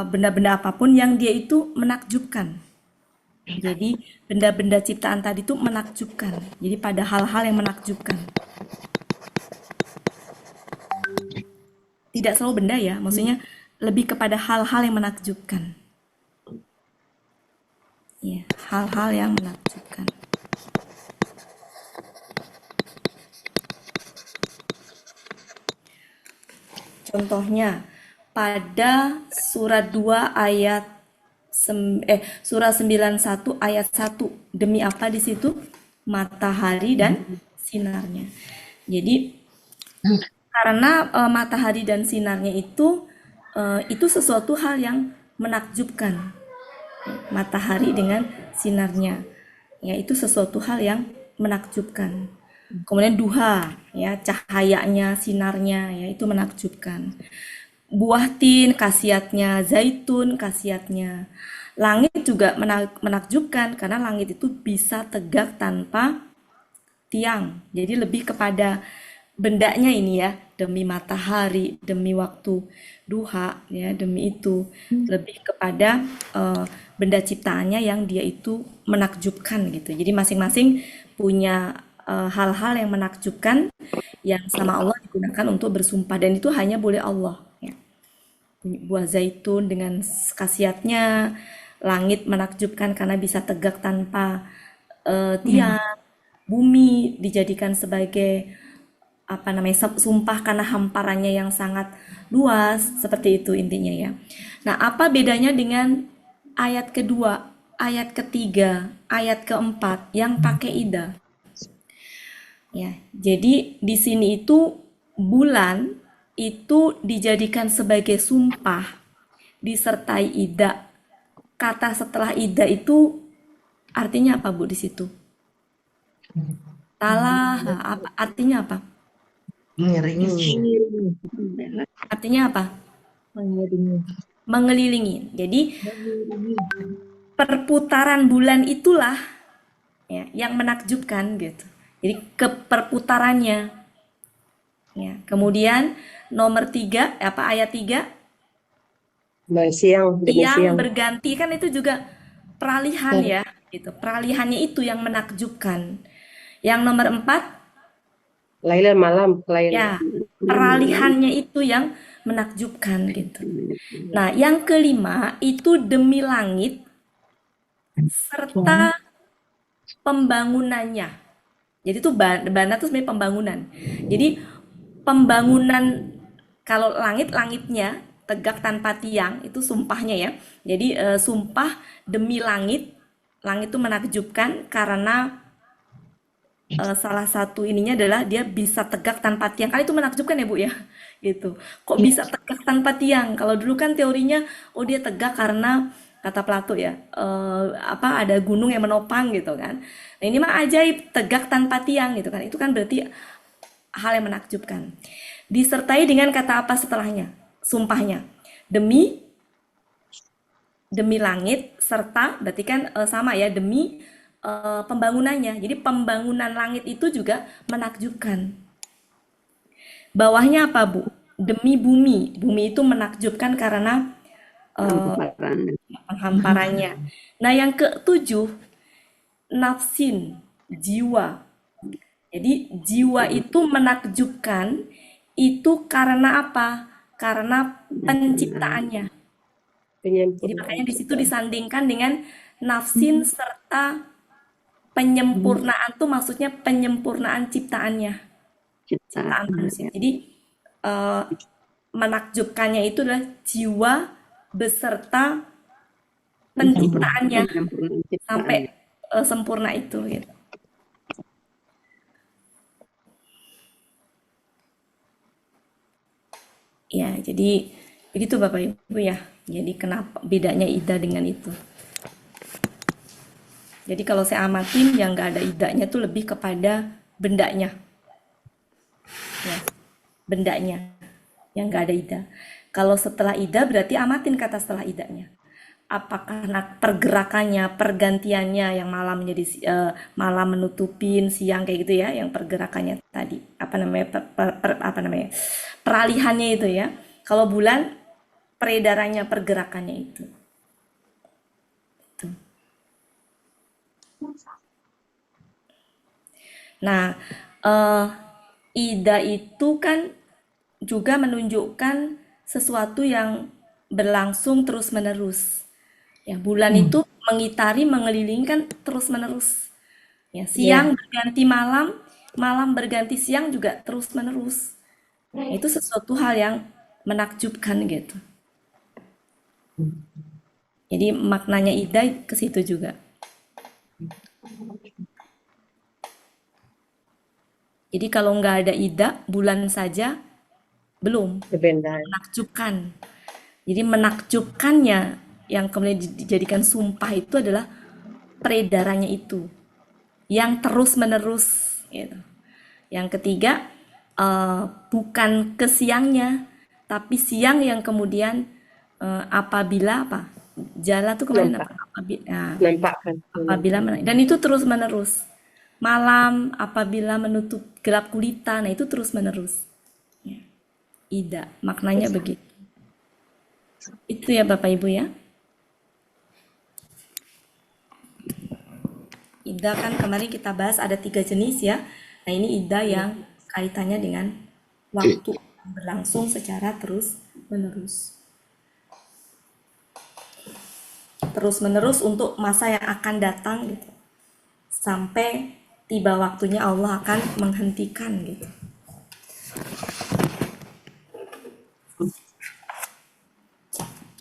benda-benda apapun yang dia itu menakjubkan. Jadi benda-benda ciptaan tadi itu menakjubkan. Jadi pada hal-hal yang menakjubkan. Tidak selalu benda ya, maksudnya lebih kepada hal-hal yang menakjubkan. Ya, hal-hal yang menakjubkan. Contohnya pada surat 2 ayat surah 91 ayat 1. Demi apa di situ? Matahari dan sinarnya. Jadi karena matahari dan sinarnya itu sesuatu hal yang menakjubkan. Matahari dengan sinarnya. Ya, itu sesuatu hal yang menakjubkan. Kemudian duha, ya, cahayanya, sinarnya, ya, itu menakjubkan. Buah tin, khasiatnya, zaitun, khasiatnya. Langit juga menakjubkan, karena langit itu bisa tegak tanpa tiang. Jadi lebih kepada bendanya ini ya, demi matahari, demi waktu duha, ya, demi itu. Lebih kepada benda ciptaannya yang dia itu menakjubkan gitu. Jadi masing-masing punya hal-hal yang menakjubkan yang sama Allah digunakan untuk bersumpah, dan itu hanya boleh Allah ya. Buah zaitun dengan khasiatnya, langit menakjubkan karena bisa tegak tanpa tiang, bumi dijadikan sebagai apa namanya sumpah karena hamparannya yang sangat luas, seperti itu intinya ya. Nah, apa bedanya dengan ayat kedua, ayat ketiga, ayat keempat yang pakai ida? Ya, jadi di sini itu bulan itu dijadikan sebagai sumpah disertai ida. Kata setelah ida itu artinya apa, Bu, di situ? Talah, artinya apa? Mengiringi. Artinya apa? Mengelilingi. Jadi perputaran bulan itulah ya yang menakjubkan gitu. Jadi keperputarannya. Ya. Kemudian nomor 3, ayat 3, Siang demi yang siang. berganti kan itu juga peralihan ya, gitu. Peralihannya itu yang menakjubkan. Yang nomor 4, Laila malam. ya, peralihannya itu yang menakjubkan gitu. Nah, yang kelima itu demi langit serta pembangunannya. Jadi itu bana itu sebenarnya pembangunan. Jadi pembangunan, kalau langitnya tegak tanpa tiang itu sumpahnya ya. Jadi sumpah demi langit. Langit itu menakjubkan karena salah satu ininya adalah dia bisa tegak tanpa tiang. Kali itu menakjubkan ya, Bu ya. Gitu. Kok bisa tegak tanpa tiang? Kalau dulu kan teorinya dia tegak karena kata Plato ya, ada gunung yang menopang gitu kan. Nah, ini mah ajaib, tegak tanpa tiang gitu kan. Itu kan berarti hal yang menakjubkan. Disertai dengan kata apa setelahnya? Sumpahnya. Demi langit serta berarti kan sama ya, demi pembangunannya. Jadi pembangunan langit itu juga menakjubkan. Bawahnya apa, Bu? Demi bumi. Bumi itu menakjubkan karena penghamparannya. Nah, yang ketujuh, nafsin, jiwa. Jadi jiwa itu menakjubkan itu karena apa? Karena penciptaannya. Jadi makanya di situ disandingkan dengan nafsin serta penyempurnaan tuh maksudnya penyempurnaan ciptaannya, ciptaan manusia. Jadi menakjubkannya itu adalah jiwa beserta penciptaannya sampai sempurna itu gitu. Ya, jadi begitu Bapak Ibu ya. Jadi kenapa bedanya ida dengan itu? Jadi kalau saya amatin yang nggak ada idanya tuh lebih kepada bendanya. Ya, bendanya yang nggak ada ida. Kalau setelah ida berarti amatin kata setelah idanya. Apakah pergerakannya, pergantiannya yang malam menjadi malam menutupin siang kayak gitu ya, yang pergerakannya tadi apa namanya peralihannya itu ya. Kalau bulan peredarannya, pergerakannya itu. Nah, ida itu kan juga menunjukkan sesuatu yang berlangsung terus-menerus. Ya, bulan itu mengitari, mengelilingi kan terus-menerus. Ya, siang berganti malam, malam berganti siang juga terus-menerus. Nah, itu sesuatu hal yang menakjubkan gitu. Jadi maknanya ida ke situ juga. Jadi kalau nggak ada ida, bulan saja belum menakjubkan. Jadi menakjubkannya yang kemudian dijadikan sumpah itu adalah peredarannya itu yang terus-menerus gitu. Yang ketiga bukan ke siangnya, tapi siang yang kemudian apabila apa? Jala tuh kemarin apa? Apabila dan itu terus-menerus. Malam apabila menutup gelap gulita, nah itu terus-menerus. Ya. Ida, maknanya begitu. Itu ya Bapak Ibu ya. Ida kan kemarin kita bahas ada 3 jenis ya. Nah ini ida yang kaitannya dengan waktu berlangsung secara terus-menerus. Terus-menerus untuk masa yang akan datang gitu. Sampai tiba waktunya Allah akan menghentikan gitu.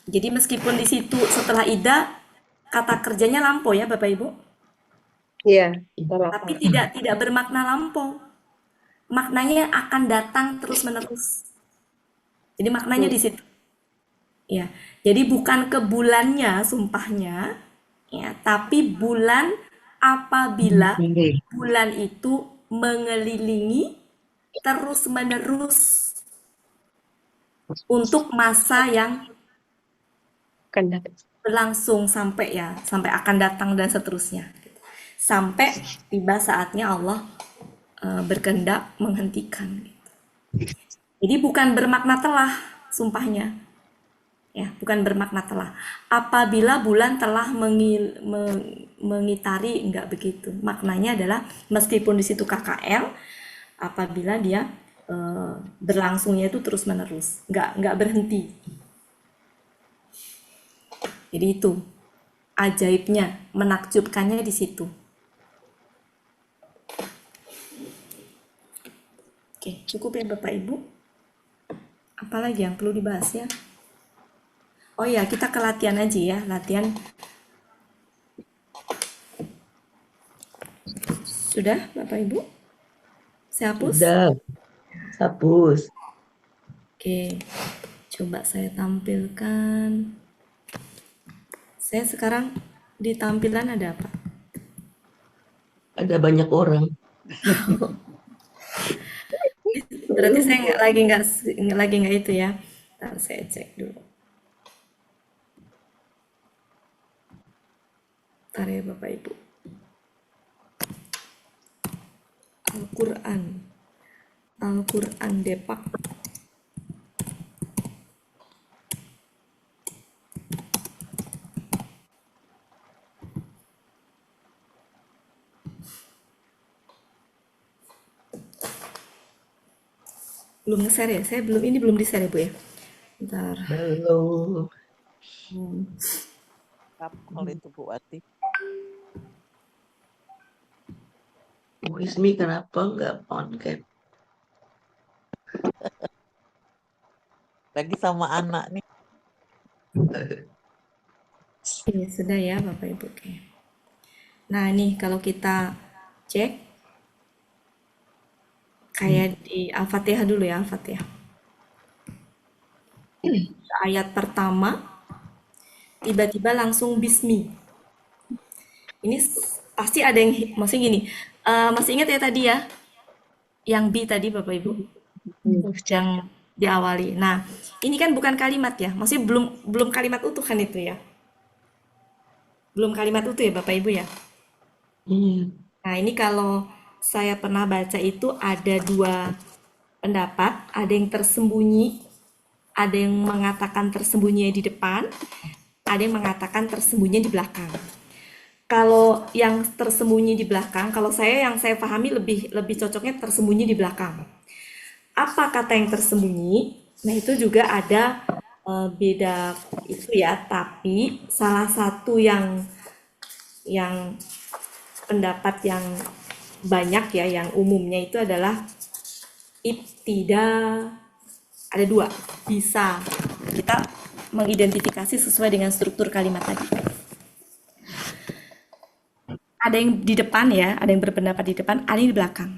Jadi meskipun di situ setelah ida kata kerjanya lampau ya Bapak Ibu. Iya. Tapi tidak bermakna lampau. Maknanya akan datang terus-menerus. Jadi maknanya di situ. Ya. Jadi bukan ke bulannya sumpahnya, ya, tapi bulan apabila bulan itu mengelilingi terus-menerus untuk masa yang berlangsung sampai akan datang dan seterusnya. Sampai tiba saatnya Allah berkehendak menghentikan. Jadi bukan bermakna telah sumpahnya, ya bukan bermakna telah. Apabila bulan telah mengitari, enggak begitu. Maknanya adalah meskipun di situ KKL, apabila dia berlangsungnya itu terus menerus, enggak berhenti. Jadi itu ajaibnya, menakjubkannya di situ. Oke, cukup ya Bapak Ibu. Apalagi yang perlu dibahas ya? Oh ya, kita ke latihan aja ya, latihan. Sudah Bapak Ibu? Saya hapus? Sudah, hapus. Oke, coba saya tampilkan. Saya sekarang di tampilan ada apa? Ada banyak orang. Berarti saya lagi nggak itu ya. Ntar saya cek dulu. Ntar ya Bapak Ibu. Al-Quran. Al-Quran Depak. Belum nge-share ya? Saya belum di-share ya Bu ya? Bentar. Belum. Kapal itu Bu Wati. Bu Ismi kenapa nggak on cam? Lagi sama anak nih. Iya, sudah ya Bapak Ibu. Oke. Nah, nih kalau kita cek kayak di Al-Fatihah dulu ya, Al-Fatihah. Ayat pertama tiba-tiba langsung bismi. Ini pasti ada yang masih gini. Masih ingat ya tadi ya? Yang B tadi Bapak Ibu. Yang diawali. Nah, ini kan bukan kalimat ya. Masih belum kalimat utuh kan itu ya. Belum kalimat utuh ya Bapak Ibu ya. Nah, ini kalau saya pernah baca itu ada dua pendapat, ada yang tersembunyi, ada yang mengatakan tersembunyi di depan, ada yang mengatakan tersembunyi di belakang. Kalau yang tersembunyi di belakang, kalau yang saya pahami lebih cocoknya tersembunyi di belakang. Apa kata yang tersembunyi? Nah, itu juga ada beda itu ya, tapi salah satu yang pendapat yang banyak ya, yang umumnya itu adalah ibtida. Ada dua, bisa kita mengidentifikasi sesuai dengan struktur kalimat tadi. Ada yang di depan ya, ada yang berpendapat di depan, ada yang di belakang.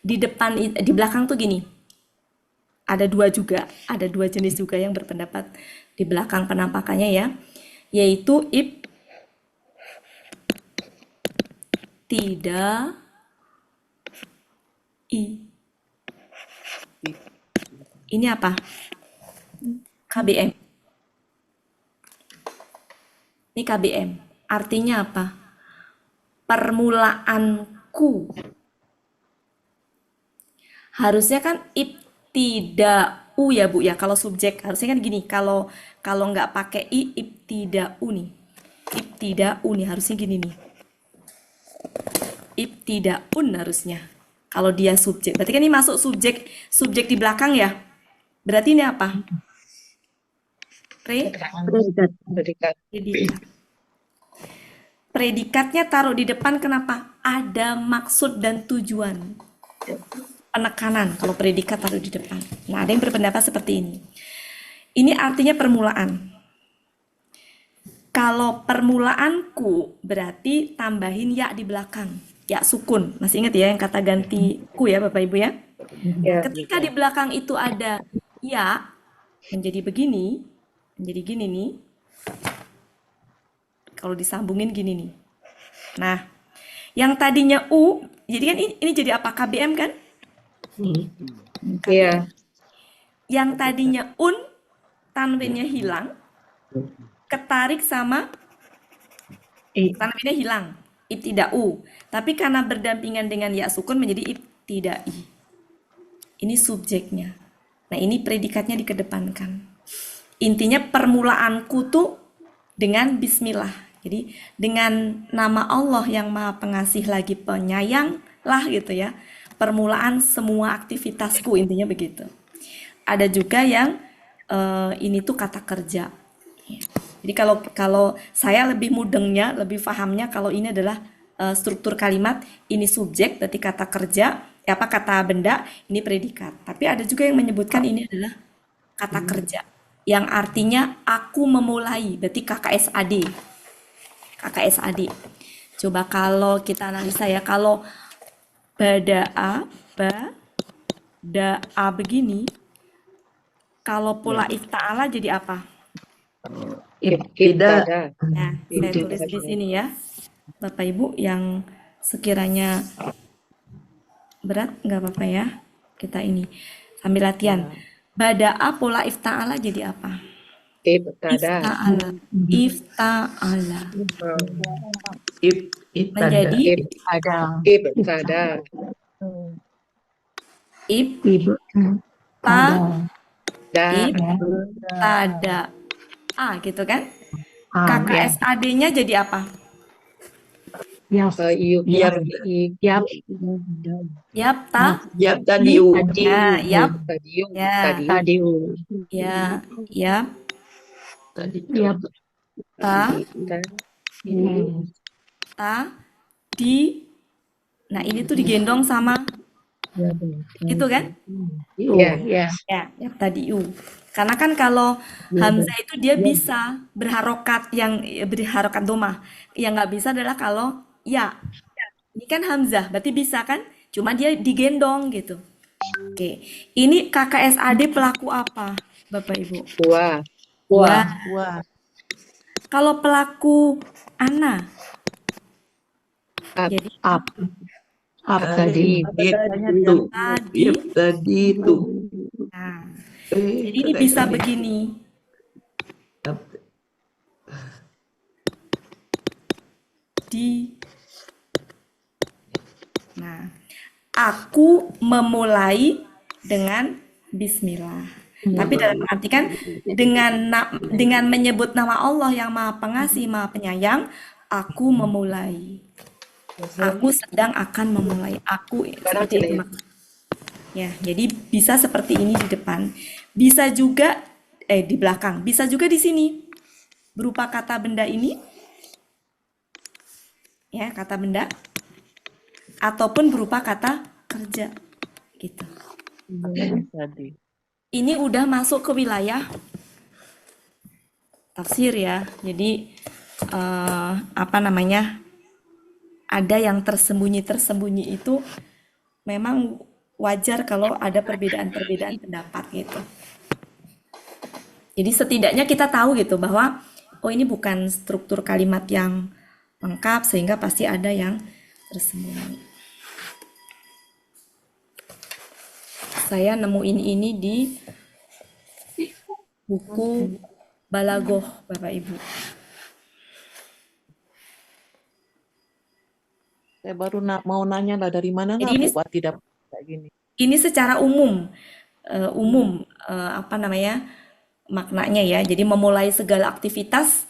Di belakang tuh gini, ada dua jenis juga yang berpendapat di belakang penampakannya ya, yaitu tidak ini apa? KBM. Ini KBM. Artinya apa? Permulaanku. Harusnya kan ibtida'u ya Bu ya. Kalau subjek harusnya kan gini. Kalau nggak pakai ibtida'u nih. Ibtida'u nih harusnya gini nih. Ibtida'un harusnya. Kalau dia subjek. Berarti kan ini masuk subjek di belakang ya. Berarti ini apa? Predikat. Predikatnya taruh di depan kenapa? Ada maksud dan tujuan. Penekanan kalau predikat taruh di depan. Nah, ada yang berpendapat seperti ini. Ini artinya permulaan. Kalau permulaanku berarti tambahin ya di belakang. Ya sukun. Masih ingat ya yang kata ganti ku ya Bapak Ibu ya? Ya. Ketika di belakang itu ada ya, menjadi begini, menjadi gini nih. Kalau disambungin gini nih. Nah, yang tadinya U, jadi kan ini jadi apa? KBM kan? Iya. Yang tadinya un, tanwinnya hilang, ketarik sama tanwinnya hilang, ibtida'u. Tapi karena berdampingan dengan ya sukun menjadi ibtida'i. Ini subjeknya. Nah, ini predikatnya dikedepankan. Intinya permulaanku tuh dengan bismillah. Jadi dengan nama Allah yang Maha Pengasih lagi penyayang lah gitu ya. Permulaan semua aktivitasku intinya begitu. Ada juga yang ini tuh kata kerja. Jadi kalau saya lebih mudengnya, lebih pahamnya kalau ini adalah struktur kalimat, ini subjek berarti kata kerja, kata benda, ini predikat. Tapi ada juga yang menyebutkan ini adalah kata kerja yang artinya aku memulai, berarti KKSAD. KKSAD. Coba kalau kita analisa ya, kalau bada'a begini, kalau pola ifta'ala jadi apa? Ibtada. Nah, saya tulis di sini ya, Bapak Ibu yang sekiranya berat nggak apa-apa ya, kita ini Sambil latihan. Ya. Bada'a pola ifta'ala jadi apa? Ibtada. Ifta'ala. Ifta'ala. Ibtada. Menjadi Ada. Ibtada. ibta Ada. Da. ibtada. Gitu kan? Ya. KKSAD-nya jadi apa? Yap. Yub. Yap. Yap. Yapta. Yap tadi u. Ya, yap. Tadiu. Ya. Tadiu. Tadiu. Ya, yap. Tadi Yap. Ta, Ta. ta, di. Nah, ini tuh digendong sama itu kan? Ya. Ya. Ya, yap tadi u. Karena kan kalau hamzah itu dia bisa berharokat berharokat domah. Yang nggak bisa adalah kalau ya. Ini kan hamzah, berarti bisa kan? Cuma dia digendong gitu. Oke, ini KKSAD pelaku apa, Bapak Ibu? Wa. Wa. Wah, Kalau pelaku ana, Ab. jadi Up. Up tadi. itu. tadi. Yap tadi itu. Nah, jadi ini bisa begini. Nah, aku memulai dengan bismillah. Tapi dalam arti kan dengan menyebut nama Allah yang Maha Pengasih, Maha Penyayang, aku memulai. Aku sedang akan memulai. Aku seperti itu maksudnya. Ya, jadi bisa seperti ini di depan. Bisa juga di belakang. Bisa juga di sini. Berupa kata benda ini. Ya, kata benda. Ataupun berupa kata kerja. Gitu. tadi. Ini udah masuk ke wilayah tafsir ya. Jadi apa namanya? Ada yang tersembunyi itu memang wajar kalau ada perbedaan-perbedaan pendapat gitu. Jadi setidaknya kita tahu gitu bahwa oh ini bukan struktur kalimat yang lengkap sehingga pasti ada yang tersembunyi. Saya nemuin ini di buku Balagoh, Bapak Ibu. Saya baru mau nanya lah dari mana Jadi nggak ini Bu Wati dapat kayak gini? ini secara umum, apa namanya maknanya ya. Jadi memulai segala aktivitas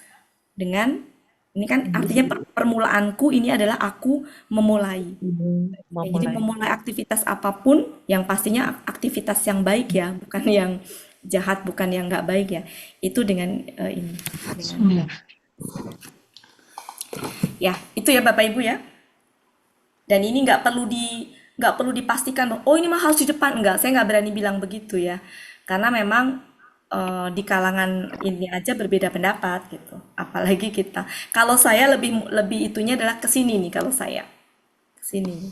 dengan ini kan artinya permulaanku ini adalah aku memulai. Ya, jadi memulai aktivitas apapun yang pastinya aktivitas yang baik ya, bukan yang jahat, bukan yang nggak baik ya. Itu dengan ini. Ya, itu ya Bapak Ibu ya. Dan ini nggak perlu dipastikan oh ini mah harus di depan, enggak. Saya nggak berani bilang begitu ya. Karena memang di kalangan ini aja berbeda pendapat gitu. Apalagi kita. Kalau saya lebih itunya adalah ke sini nih kalau saya. Ke sini.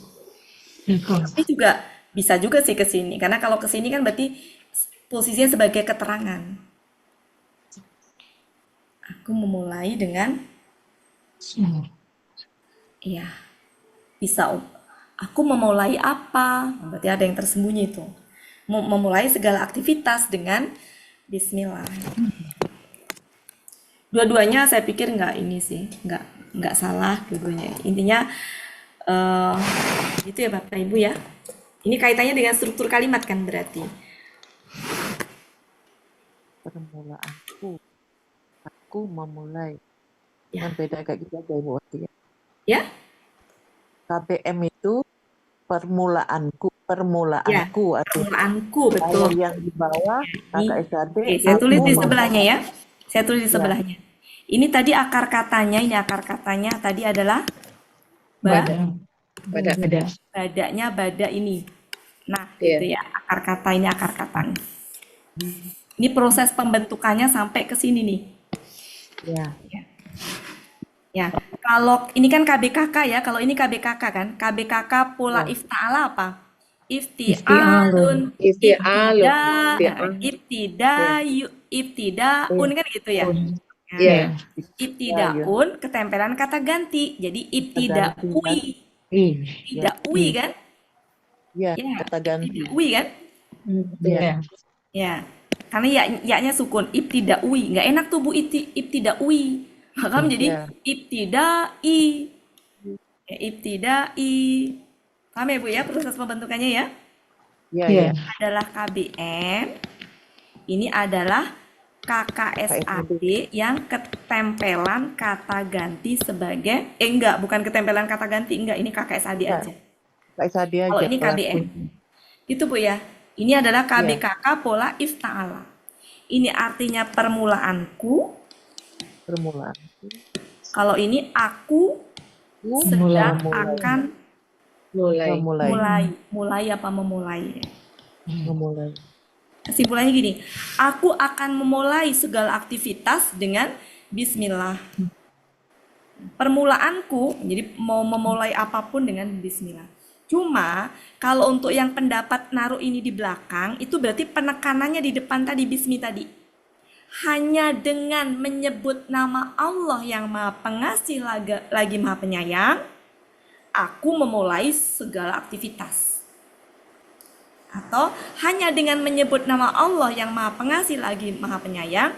Tapi juga bisa juga sih ke sini karena kalau ke sini kan berarti posisinya sebagai keterangan. Aku memulai dengan iya. Bisa aku memulai apa? Berarti ada yang tersembunyi itu. Memulai segala aktivitas dengan bismillah. Dua-duanya saya pikir nggak ini sih, nggak salah dua-duanya. Intinya gitu ya Bapak Ibu ya. Ini kaitannya dengan struktur kalimat kan berarti. Permulaanku, aku memulai. Ya. Yang beda kayak gitu aja Bu Wati ya. Ya? KBM itu permulaanku Ya, artinya. permulaanku Kalau betul. yang di bawah KKSAD, Oke, saya tulis di aku sebelahnya ya. Saya tulis di Ya. sebelahnya. Ini tadi akar katanya, tadi adalah Bada. badanya bada ini. Nah, Iya. gitu ya. Akar kata ini akar kata. Ini proses pembentukannya sampai ke sini nih. Ya. Ya, kalau ini kan KBKK ya, kalau ini KBKK kan, KBKK pola ifta'ala apa? Ifti'alun, Ifti'alun. ibtida'un kan gitu ya. Iya. Ibtida'un ketempelan kata ganti, jadi ibtida'ui, I. ibtida'ui kan? Ya, Ya, kata ganti. ibtida'ui kan? Ya. Ya, karena ya-nya sukun, ibtidaui. Nggak enak tuh Bu ibtidaui. Maka menjadi Ya. ibtidai. Ya, ibtidai. Paham ya Bu ya proses pembentukannya ya? Ya, Ya. ya. Adalah KBM, ini adalah KKSAD yang ketempelan kata ganti sebagai enggak, bukan ketempelan kata ganti, enggak, ini KKSAD Ya. aja. Kak Isadi Kalau aja ini KBM. pelakunya. Gitu Bu ya. Ini adalah Ya. KBKK pola ifta'ala. Ini artinya permulaanku. Permulaan. Kalau ini aku sedang akan Mulai. Memulai. mulai apa memulai. Memulai. Kesimpulannya gini, aku akan memulai segala aktivitas dengan bismillah. Permulaanku, jadi mau memulai apapun dengan bismillah. Cuma, kalau untuk yang pendapat naruh ini di belakang, itu berarti penekanannya di depan tadi, bismi tadi. Hanya dengan menyebut nama Allah yang maha pengasih lagi maha penyayang, aku memulai segala aktivitas. Atau hanya dengan menyebut nama Allah yang maha pengasih lagi maha penyayang,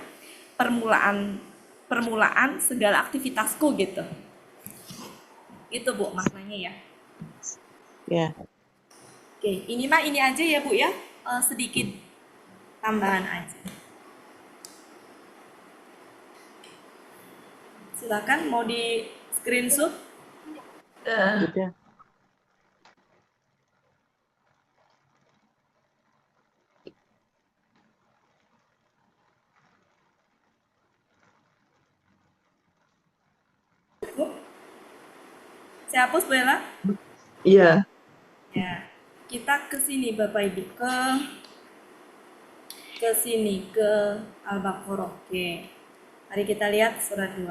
permulaan segala aktivitasku gitu. Itu Bu maknanya ya. Ya. Oke, ini mah ini aja ya Bu ya, sedikit tambahan aja. Silakan mau di screenshot. Sudah. Bu, saya hapus Bu Ella. Iya. Ya, kita ke sini Bapak Ibu ke sini ke Al-Baqarah. Oke. Mari kita lihat surat 2.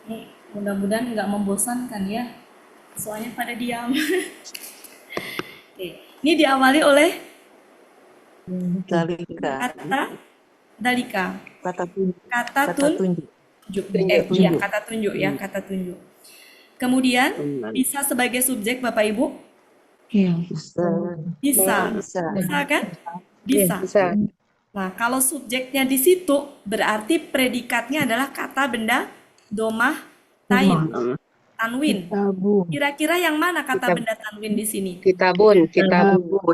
Ini mudah-mudahan nggak membosankan ya. Soalnya pada diam. Oke. Ini diawali oleh Dalika. kata dalika. Kata tunjuk. Kata Kata tunjuk. tunjuk. Tunjuk. Iya, kata tunjuk ya, kata tunjuk. Kemudian bisa sebagai subjek Bapak Ibu? Ya. Bisa. Bisa. Bisa kan? Bisa. Bisa. Nah, kalau subjeknya di situ berarti predikatnya adalah kata benda domah tain, tanwin. Tabung. Kira-kira yang mana kata benda tanwin di sini? Kitabun.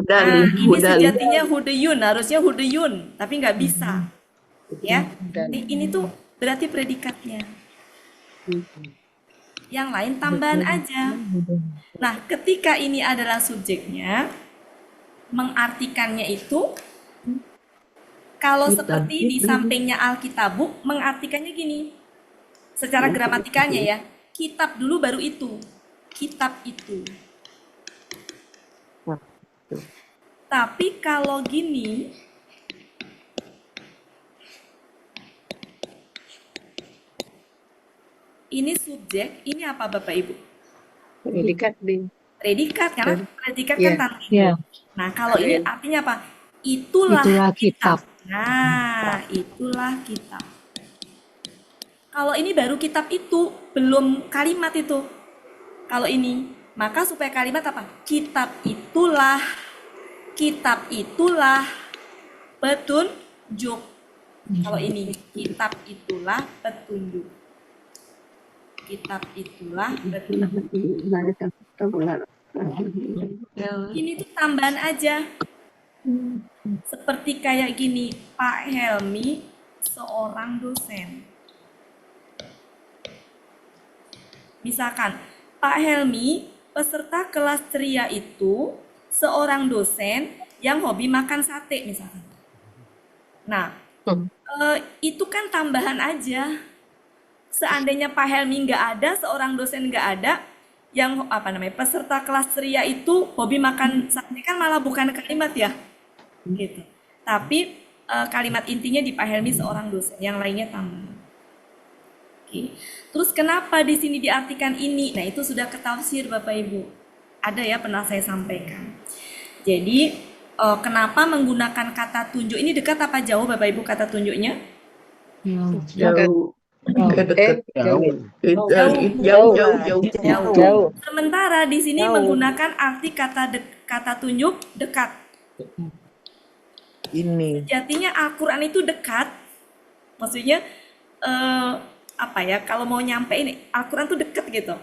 Nah, ini sejatinya hudeyun, harusnya hudeyun, tapi nggak bisa. Ya, ini tuh berarti predikatnya. Yang lain tambahan aja. Nah, ketika ini adalah subjeknya, mengartikannya itu kalau seperti di sampingnya Alkitabu, mengartikannya gini. Secara gramatikanya ya, kitab dulu baru itu. Kitab itu. Tapi kalau gini, ini subjek, ini apa Bapak Ibu? Predikat di. Predikat, karena predikat kan tanwin. Ya. Nah, kalau ini artinya apa? Itulah kitab. Nah, itulah kitab. Kalau ini baru kitab itu, belum kalimat itu. Kalau ini, maka supaya kalimat apa? Kitab itulah petunjuk. Kalau ini, kitab itulah petunjuk. Kitab itulah petunjuk. Ini tuh tambahan aja. Seperti kayak gini, Pak Helmi seorang dosen. Misalkan, Pak Helmi peserta kelas ceria itu seorang dosen yang hobi makan sate misalkan. Nah, itu kan tambahan aja. Seandainya Pak Helmi nggak ada, seorang dosen nggak ada, yang peserta kelas ceria itu hobi makan sate kan malah bukan kalimat ya, gitu. Tapi kalimat intinya di Pak Helmi seorang dosen, yang lainnya tambahan. Oke. Terus kenapa di sini diartikan ini? Nah, itu sudah ketafsir Bapak Ibu. Ada ya, pernah saya sampaikan. Jadi, kenapa menggunakan kata tunjuk? Ini dekat apa jauh Bapak Ibu kata tunjuknya? Jauh. Dekat. Jauh. Jauh. Jauh. Jauh. Sementara di sini Jauh. menggunakan arti kata tunjuk dekat. Ini. Sejatinya Al-Quran itu dekat. Maksudnya apa ya? Kalau mau nyampein Al-Quran tuh dekat gitu.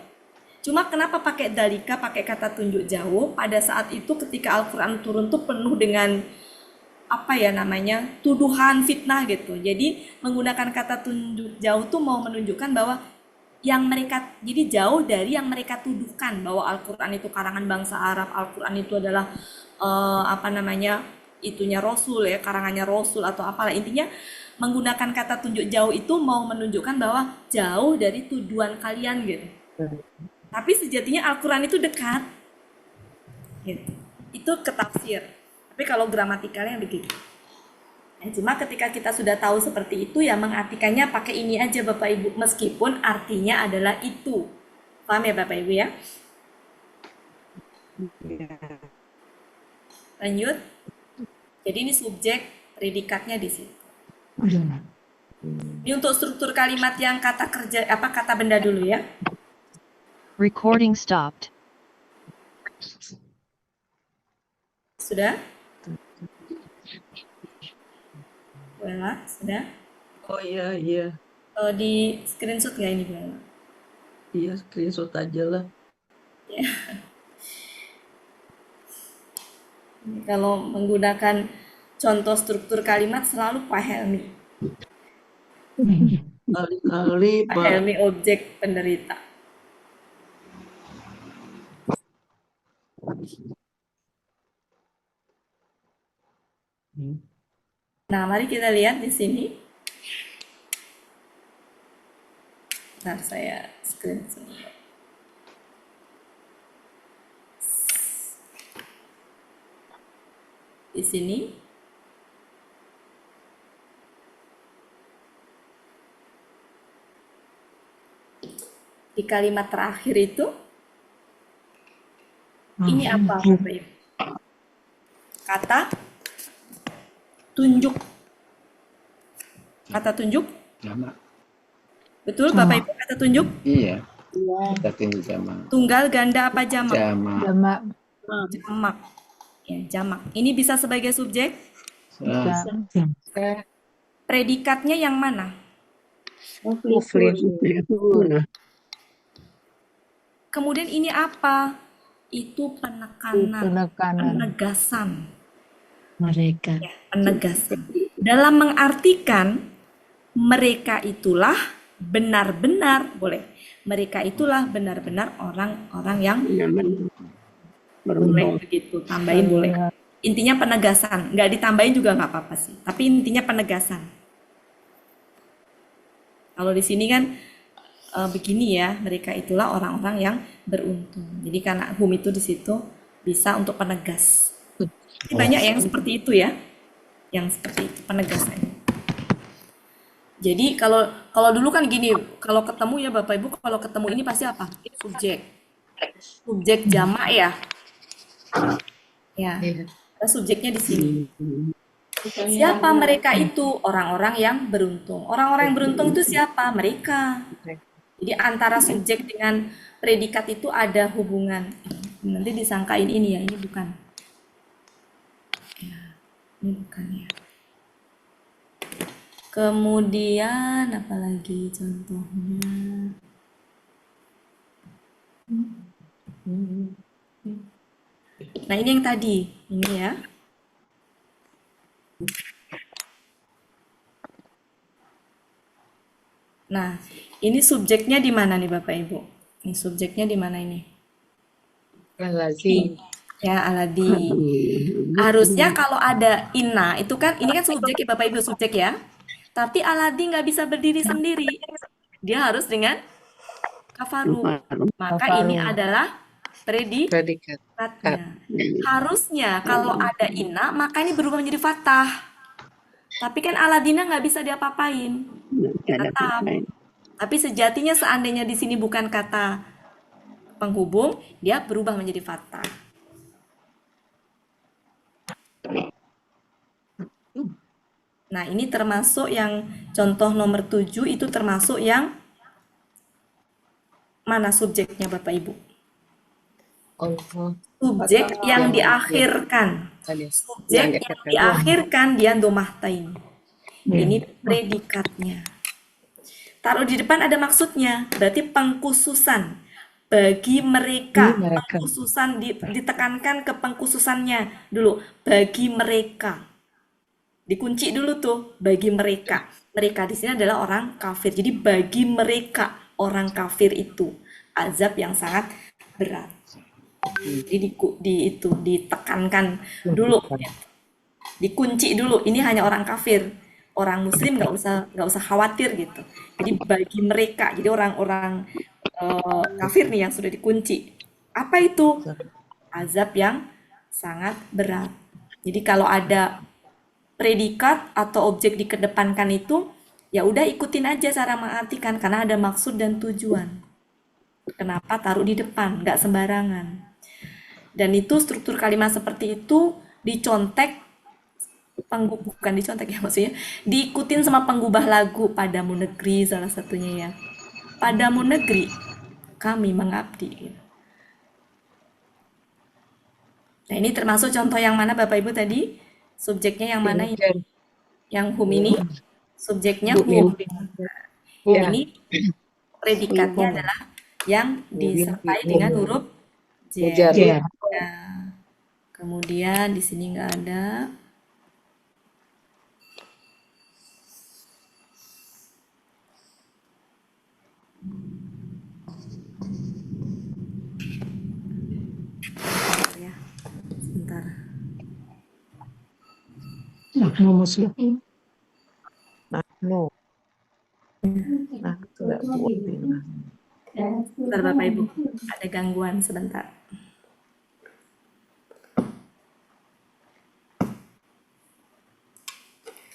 Cuma kenapa pakai dalika, pakai kata tunjuk jauh? Pada saat itu ketika Al-Quran turun tuh penuh dengan apa ya namanya, tuduhan, fitnah gitu. Jadi menggunakan kata tunjuk jauh tuh mau menunjukkan bahwa yang mereka, jadi jauh dari yang mereka tuduhkan bahwa Al-Quran itu karangan bangsa Arab, Al-Quran itu adalah apa namanya, itunya Rasul ya, karangannya Rasul atau apalah. Intinya menggunakan kata tunjuk jauh itu mau menunjukkan bahwa jauh dari tuduhan kalian gitu. Tapi sejatinya Al-Quran itu dekat gitu. Itu ketafsir. Tapi kalau gramatikalnya begitu. Nah, cuma ketika kita sudah tahu seperti itu ya mengartikannya pakai ini aja Bapak Ibu, meskipun artinya adalah itu. Paham ya Bapak Ibu ya? Lanjut. Jadi ini subjek, predikatnya di situ. Ini untuk struktur kalimat yang kata kerja kata benda dulu ya. Recording stopped. Sudah? Bella, sudah? Oh iya. Di screenshot ya ini Bella? Iya, screenshot aja lah. Ya. Ini kalau menggunakan contoh struktur kalimat selalu Pak Helmi. Kali-kali Pak Helmi objek penderita. Nah, mari kita lihat di sini. Bentar, saya screenshot. Di sini. Di kalimat terakhir itu. Ini apa, Bapak Ibu? Kata tunjuk. Kata tunjuk? Jamak. Betul, Bapak Ibu, kata tunjuk? Iya. Kata tunjuk jamak. Tunggal, ganda, apa jamak? Jamak. Jamak. Ya, jamak. Ini bisa sebagai subjek? Predikatnya yang mana? Kemudian ini apa? Itu penekanan, penegasan. Mereka. Ya, penegasan. Dalam mengartikan mereka itulah benar-benar, boleh. Mereka itulah benar-benar orang-orang yang boleh begitu, tambahin boleh. Intinya penegasan, nggak ditambahin juga nggak apa-apa sih. Tapi intinya penegasan. Kalau di sini kan begini ya, mereka itulah orang-orang yang beruntung. Jadi karena hum itu di situ bisa untuk penegas. Banyak yang seperti itu ya, yang seperti itu penegasan. Jadi kalau dulu kan gini, kalau ketemu ya Bapak Ibu, kalau ketemu ini pasti apa? Subjek jamak ya. Ya, ada subjeknya di sini. Siapa mereka itu? Orang-orang yang beruntung. Orang-orang yang beruntung itu siapa? Mereka. Jadi antara subjek dengan predikat itu ada hubungan. Nanti disangkain ini ya, ini bukan. Ya, ini bukan ya. Kemudian apalagi contohnya? Nah ini yang tadi, ini ya. Nah, ini subjeknya di mana nih Bapak Ibu? Ini subjeknya di mana ini? Al-Lazim. Ya, Aladi. Harusnya kalau ada inna, itu kan, ini kan subjek ya Bapak Ibu, subjek ya. Tapi Aladi nggak bisa berdiri sendiri. Dia harus dengan kafaru. Maka ini adalah Predikat. predikatnya. Harusnya kalau ada inna, maka ini berubah menjadi fathah. Tapi kan Aladina nggak bisa diapa-apain. Tetap. Tapi sejatinya seandainya di sini bukan kata penghubung, dia berubah menjadi fathah. Nah, ini termasuk yang contoh nomor 7 itu termasuk yang mana subjeknya Bapak Ibu? Allah. Subjek yang Yang diakhirkan. Subjek yang diakhirkan dia domahtain. Ini predikatnya. Taruh di depan ada maksudnya, berarti pengkhususan bagi mereka. Pengkhususan ditekankan ke pengkhususannya dulu, bagi mereka. Dikunci dulu tuh, bagi mereka. Mereka di sini adalah orang kafir. Jadi bagi mereka orang kafir itu azab yang sangat berat. Jadi ditekankan dulu, dikunci dulu. Ini hanya orang kafir. Orang Muslim nggak usah khawatir gitu. Jadi bagi mereka, jadi orang-orang kafir nih yang sudah dikunci. Apa itu? Azab yang sangat berat. Jadi kalau ada predikat atau objek dikedepankan itu, ya udah ikutin aja cara mengartikan karena ada maksud dan tujuan. Kenapa taruh di depan, nggak sembarangan. Dan itu struktur kalimat seperti itu dicontek, bukan dicontek ya maksudnya, diikutin sama penggubah lagu Padamu Negeri salah satunya ya. Padamu negeri kami mengabdi. Nah ini termasuk contoh yang mana Bapak Ibu tadi? Subjeknya yang mana ini? Yang hum ini? Subjeknya hum. Ini predikatnya adalah yang disertai dengan huruf jar. Nah, kemudian di sini nggak ada. Ya, sebentar. Nahnu muslimin. Nahnu. Nah, tidak boleh. Sebentar Bapak Ibu, ada gangguan sebentar.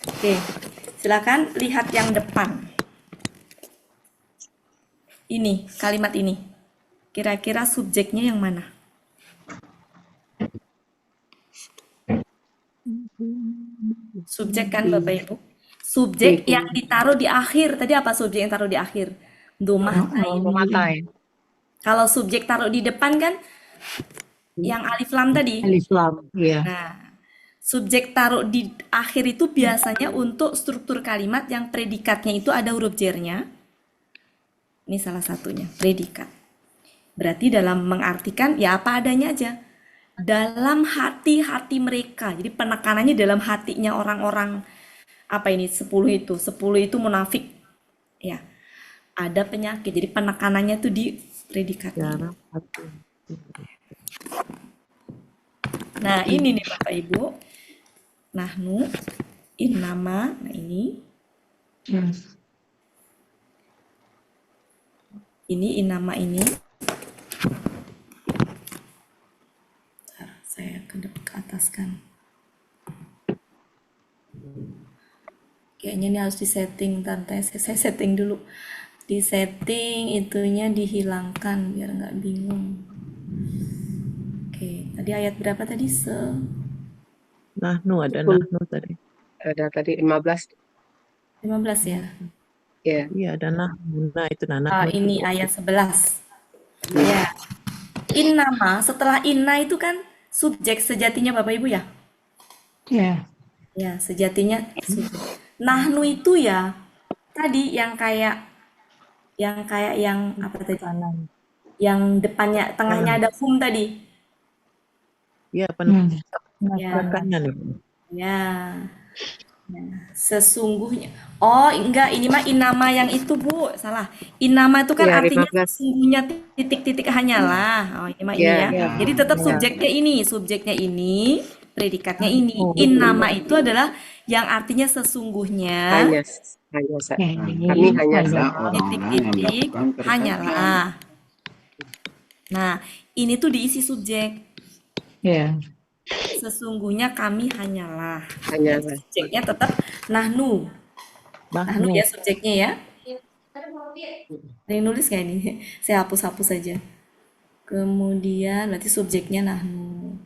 Oke, silakan lihat yang depan. Ini, kalimat ini. Kira-kira subjeknya yang mana? Subjek kan Bapak Ibu? Subjek yang ditaruh di akhir. Tadi apa subjek yang taruh di akhir? Domatain. Kalau subjek taruh di depan kan yang alif lam tadi. Alif lam, iya. Nah, subjek taruh di akhir itu biasanya untuk struktur kalimat yang predikatnya itu ada huruf jar-nya. Ini salah satunya, predikat. Berarti dalam mengartikan ya apa adanya aja. Dalam hati-hati mereka. Jadi penekanannya dalam hatinya orang-orang apa ini 10 itu. 10 itu munafik. Ya. Ada penyakit. Jadi penekanannya tuh di predikatnya. Nah, ini nih Bapak Ibu. Nahnu, innama, nah ini. Ini innama ini. Bentar, saya ke ataskan. Kayaknya ini harus disetting, Tante. Saya setting dulu. Di setting itunya dihilangkan biar nggak bingung. Oke, tadi ayat berapa tadi? Nahnu, ada nahnu tadi. Ada tadi 15. 15 ya? Ya. Iya, ada nahnu. Nah, itu nahnu. Ini ayat 11. Ya. Innama, setelah inna itu kan subjek sejatinya Bapak Ibu ya? Iya. Ya, sejatinya subjek. Nahnu itu ya tadi yang kayak yang apa tadi? Yang depannya, tengahnya ada hum tadi. Iya, Ya. Ya. Sesungguhnya. Oh, enggak, ini mah inama yang itu, Bu. Salah. Inama itu kan Ya, artinya 15. sesungguhnya titik-titik hanyalah. Oh, ini mah ini ya. Jadi tetap subjeknya ini, predikatnya ini. Inama itu adalah yang artinya sesungguhnya. Hanya kami hanya titik-titik hanyalah. Nah, ini tuh diisi subjek. Iya. Sesungguhnya kami hanyalah. Hanyalah. Subjeknya tetap nahnu. Nahnu ya subjeknya ya. Ada yang nulis nggak ini? Saya hapus-hapus saja. Kemudian berarti subjeknya nahnu.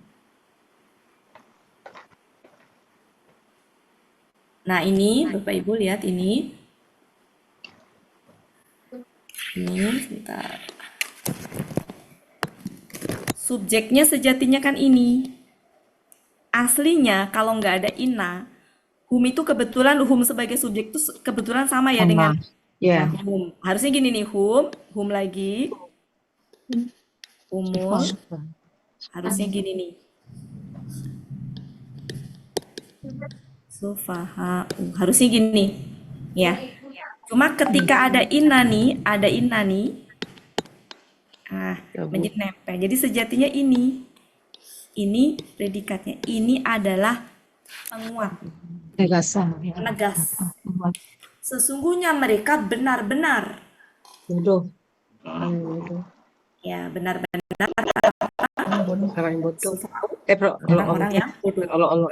Nah, ini Bapak Ibu lihat ini. Ini sebentar. Subjeknya sejatinya kan ini. Aslinya kalau nggak ada ina, hum itu kebetulan hum sebagai subjek itu kebetulan sama ya dengan Ya. hum. Harusnya gini nih, hum lagi, umur. Harusnya gini nih. Sufaha. Harusnya gini. Ya. Cuma ketika ada ina nih, menjadi nempel. Jadi sejatinya ini predikatnya. Ini adalah penguat, Pegasan. Ya. penegas. Sesungguhnya mereka benar-benar. Bodoh. Ya, benar-benar Orang yang bodoh. orang-orang yang bodoh. Allah.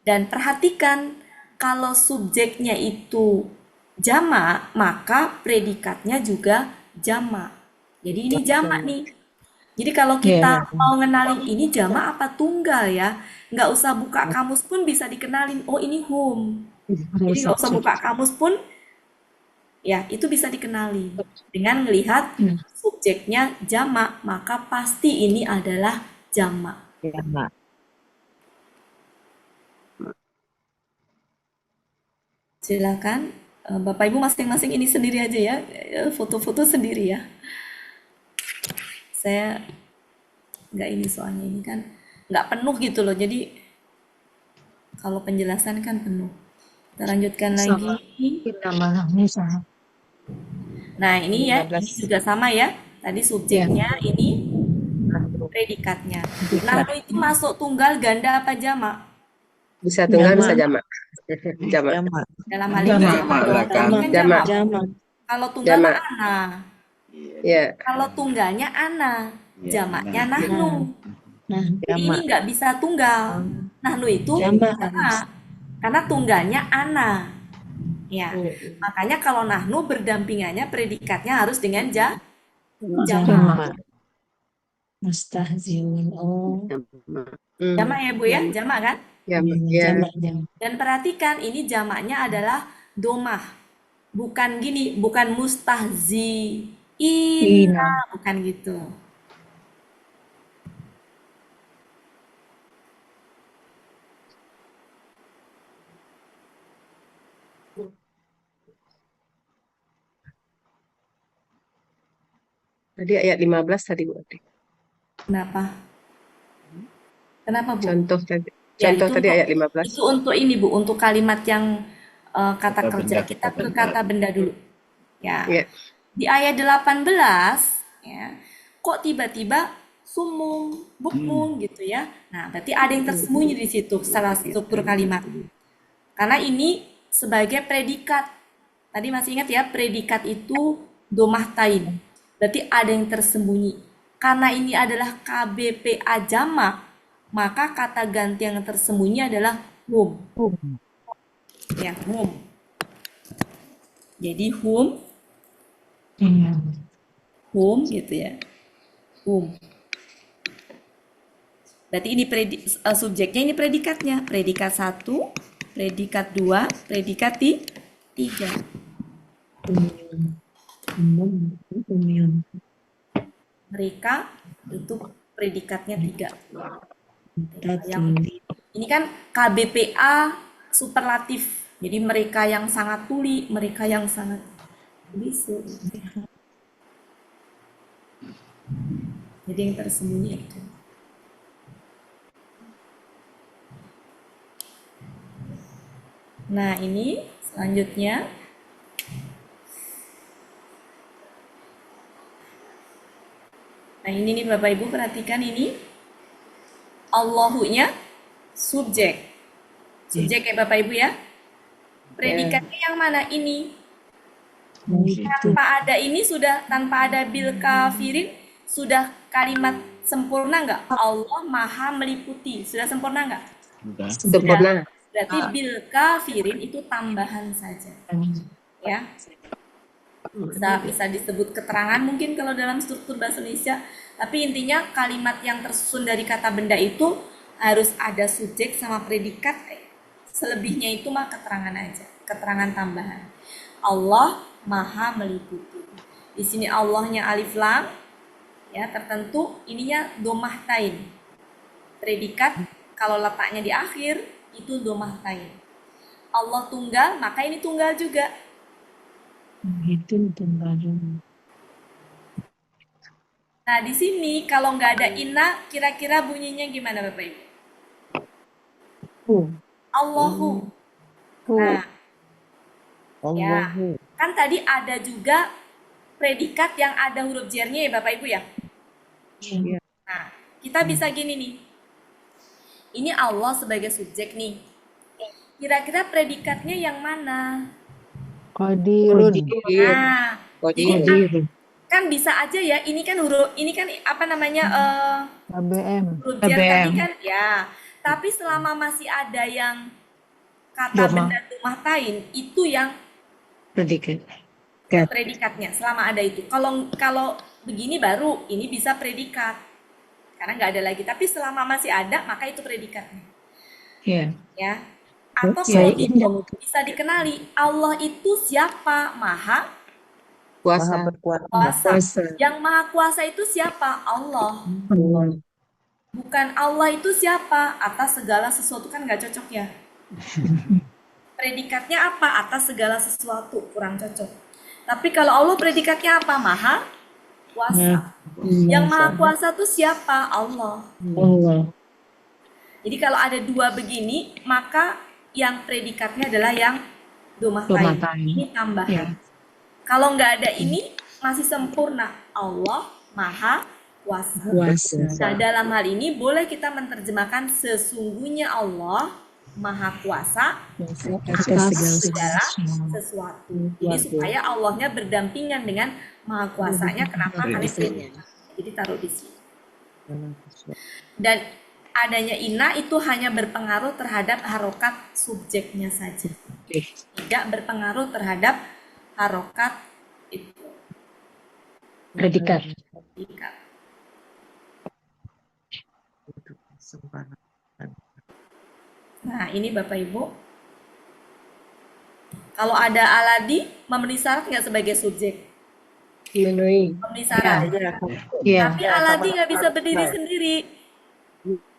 Dan perhatikan, kalau subjeknya itu jamak, maka predikatnya juga jamak. Jadi ini jamak nih. Jadi kalau kita mau ngenalin ini jamak apa tunggal ya, nggak usah buka kamus pun bisa dikenalin. Oh ini hum. Jadi nggak usah buka kamus pun, ya itu bisa dikenali dengan melihat subjeknya jamak, maka pasti ini adalah jamak. Silakan Bapak Ibu masing-masing ini sendiri aja ya, foto-foto sendiri ya. Saya nggak ini soalnya ini kan nggak penuh gitu loh, jadi kalau penjelasan kan penuh. Kita lanjutkan lagi. Nah ini ya, ini juga sama ya. Tadi subjeknya, ini predikatnya. Nah itu masuk tunggal, ganda apa jamak? Bisa tunggal, bisa jamak. Jamak. Dalam hal ini Jamak. Kalau tunggal mah ana. Ya. Kalau tunggalnya ana, jamaknya nahnu. Ini nggak bisa tunggal. Nahnu itu jamak. Karena tunggalnya ana. Ya, makanya kalau nahnu berdampingannya predikatnya harus dengan jamak. Mustahziun. Oh. Jamak ya Bu ya, jamak kan? Jamak. Dan perhatikan ini jamaknya adalah domah. Bukan gini, bukan mustahzi. Bukan gitu. Tadi ayat 15 tadi Bu. Kenapa? Kenapa Bu? Contoh tadi. Ya, Contoh tadi ayat 15. Itu untuk ini Bu, untuk kalimat yang kata kerja. Kita ke kata benda dulu. Ya. Di ayat 18 ya. Kok tiba-tiba sumum, bukmun gitu ya. Nah, berarti ada yang tersembunyi di situ secara struktur kalimat. Karena ini sebagai predikat. Tadi masih ingat ya, predikat itu domah tain. Berarti ada yang tersembunyi. Karena ini adalah KBPA jamak, maka kata ganti yang tersembunyi adalah hum. Ya, hum. Jadi hum gitu ya. Hum. Berarti ini subjeknya, ini predikatnya. Predikat 1, predikat 2, predikat 3. Mereka itu predikatnya 3. Ini kan KBPA superlatif. Jadi mereka yang sangat tuli, mereka yang sangat bisu. Jadi yang tersembunyi itu. Nah, ini selanjutnya. Nah, ini nih Bapak Ibu perhatikan ini. Allahunya subjek. Subjek ya Bapak Ibu ya. Predikatnya yang mana ini? Tanpa ada ini sudah, tanpa ada bil kafirin, sudah kalimat sempurna nggak? Allah maha meliputi. Sudah sempurna nggak? Sempurna. Berarti bil kafirin itu tambahan saja. Ya. Bisa disebut keterangan mungkin kalau dalam struktur bahasa Indonesia, tapi intinya kalimat yang tersusun dari kata benda itu harus ada subjek sama predikat Selebihnya itu mah keterangan aja, keterangan tambahan. Allah maha meliputi. Di sini Allahnya alif lam, ya tertentu, ininya domah tain. Predikat kalau letaknya di akhir itu domah tain. Allah tunggal, maka ini tunggal juga. Itu tunggal. Nah di sini kalau nggak ada inna, kira-kira bunyinya gimana Bapak Ibu? Allahu. Nah, ya, Allahu. kan tadi ada juga predikat yang ada huruf jernya ya Bapak Ibu ya. Iya. Nah, kita bisa gini nih. Ini Allah sebagai subjek nih. Kira-kira predikatnya yang mana? Qadirun. Nah, jadi Qadirun. kan bisa aja ya. Ini kan huruf, ini kan apa namanya? KBM. Huruf jar tadi kan ya. Tapi selama masih ada yang kata benda domah tain, itu yang Predikat. predikatnya. Selama ada itu. Kalau begini baru ini bisa predikat. Karena nggak ada lagi. Tapi selama masih ada, maka itu predikatnya. Ya. Ya. Atau kalau gitu bisa dikenali Allah itu siapa? Maha Kuasa. kuasa. Yang maha kuasa itu siapa? Allah. Allah. Bukan Allah itu siapa? Atas segala sesuatu, kan nggak cocok ya. Predikatnya apa? Atas segala sesuatu, kurang cocok. Tapi kalau Allah predikatnya apa? Maha kuasa. Yang maha kuasa itu siapa? Allah. Allah. Jadi kalau ada dua begini, maka yang predikatnya adalah yang domah Domah tain. tain. Ini tambahan. Ya. Kalau nggak ada ini, masih sempurna. Allah maha kuasa. Kuasa. Nah, dalam hal ini boleh kita menerjemahkan sesungguhnya Allah maha kuasa Atas segala segala sesuatu. Ini supaya Allahnya berdampingan dengan maha kuasanya. Kenapa? Alif lam. Jadi taruh di sini. Dan adanya inna itu hanya berpengaruh terhadap harokat subjeknya saja. Tidak berpengaruh terhadap harokat itu. Predikat. Predikat. Nah, ini Bapak Ibu. Kalau ada aladi, memenuhi syarat nggak sebagai subjek? Memenuhi syarat. Ya. Tapi aladi nggak bisa berdiri sendiri.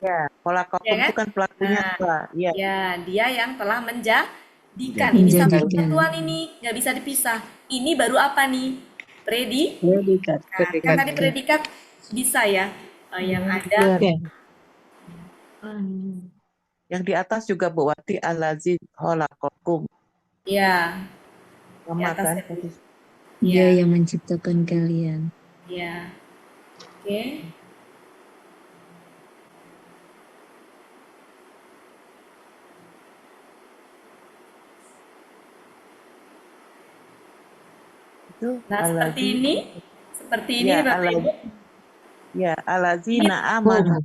Ya, Kholaqakum Ya kan? itu kan pelakunya Nah, apa? Ya. Ya, dia yang telah menjadikan. Ini satu kesatuan ini, nggak bisa dipisah. Ini baru apa nih? Predikat. Nah, kan tadi predikat bisa ya. Yang ada Ya. Yang di atas juga buati alazi kholaqakum. ya, Sama atas kan? itu. Dia Ya, yang menciptakan kalian. ya. Oke. Itu Nah, seperti ini Ya, Bapak Ibu. Ya, alazina amanu.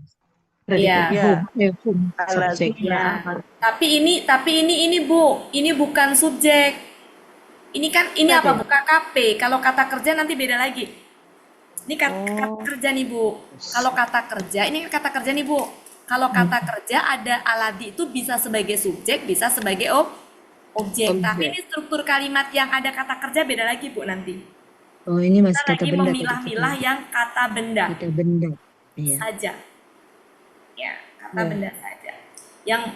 Iya. Ya, Subjek. Ya. Tapi ini Bu, ini bukan subjek. Ini kan ini apa? Bukan KP. Kalau kata kerja nanti beda lagi. Ini kata kerja nih Bu. Kalau kata kerja, ini kan kata kerja nih Bu. Kalau kata kerja ada aladi itu bisa sebagai subjek, bisa sebagai objek. Tapi ini struktur kalimat yang ada kata kerja beda lagi Bu nanti. Oh, ini masih Kita kata lagi benda. memilah-milah yang kata benda Kata benda. Iya. saja. Ya, kata benda saja.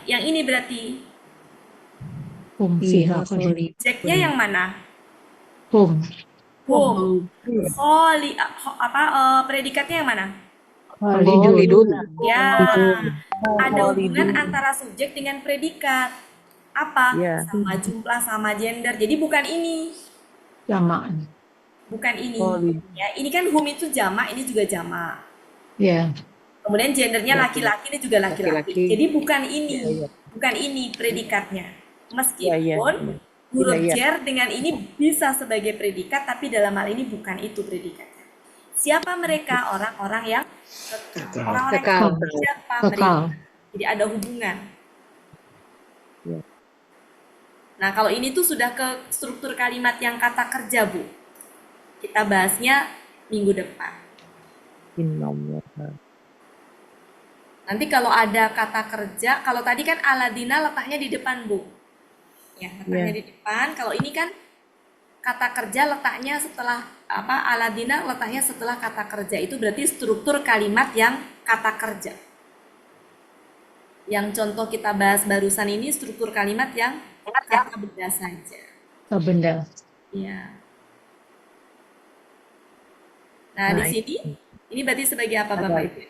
Yang ini berarti Fiha objeknya yang mana? hum. Hum. Predikatnya yang mana? Khalidun. Ya, ada hubungan antara subjek dengan predikat. Apa? Ya. Sama jumlah, sama gender. Jadi bukan ini. Jamaan. Bukan ini. Khalid. Ya, ini kan hum itu jamak, ini juga jamak. Ya. Kemudian gendernya laki-laki, ini juga laki-laki. Jadi bukan ini. Bukan ini predikatnya. Meskipun huruf jar dengan ini bisa sebagai predikat, tapi dalam hal ini bukan itu predikatnya. Siapa mereka? Orang-orang yang kekal. Orang-orang yang siapa mereka? Jadi ada hubungan. Nah, kalau ini tuh sudah ke struktur kalimat yang kata kerja, Bu. Kita bahasnya minggu depan. Nah, Nanti kalau ada kata kerja, kalau tadi kan aladina letaknya di depan, Bu. Ya, letaknya Ya. di depan. Kalau ini kan kata kerja letaknya setelah aladina letaknya setelah kata kerja. Itu berarti struktur kalimat yang kata kerja. Yang contoh kita bahas barusan ini struktur kalimat yang kata benda saja. Benda. Ya. Nah, di sini ini berarti sebagai apa Bapak Ibu?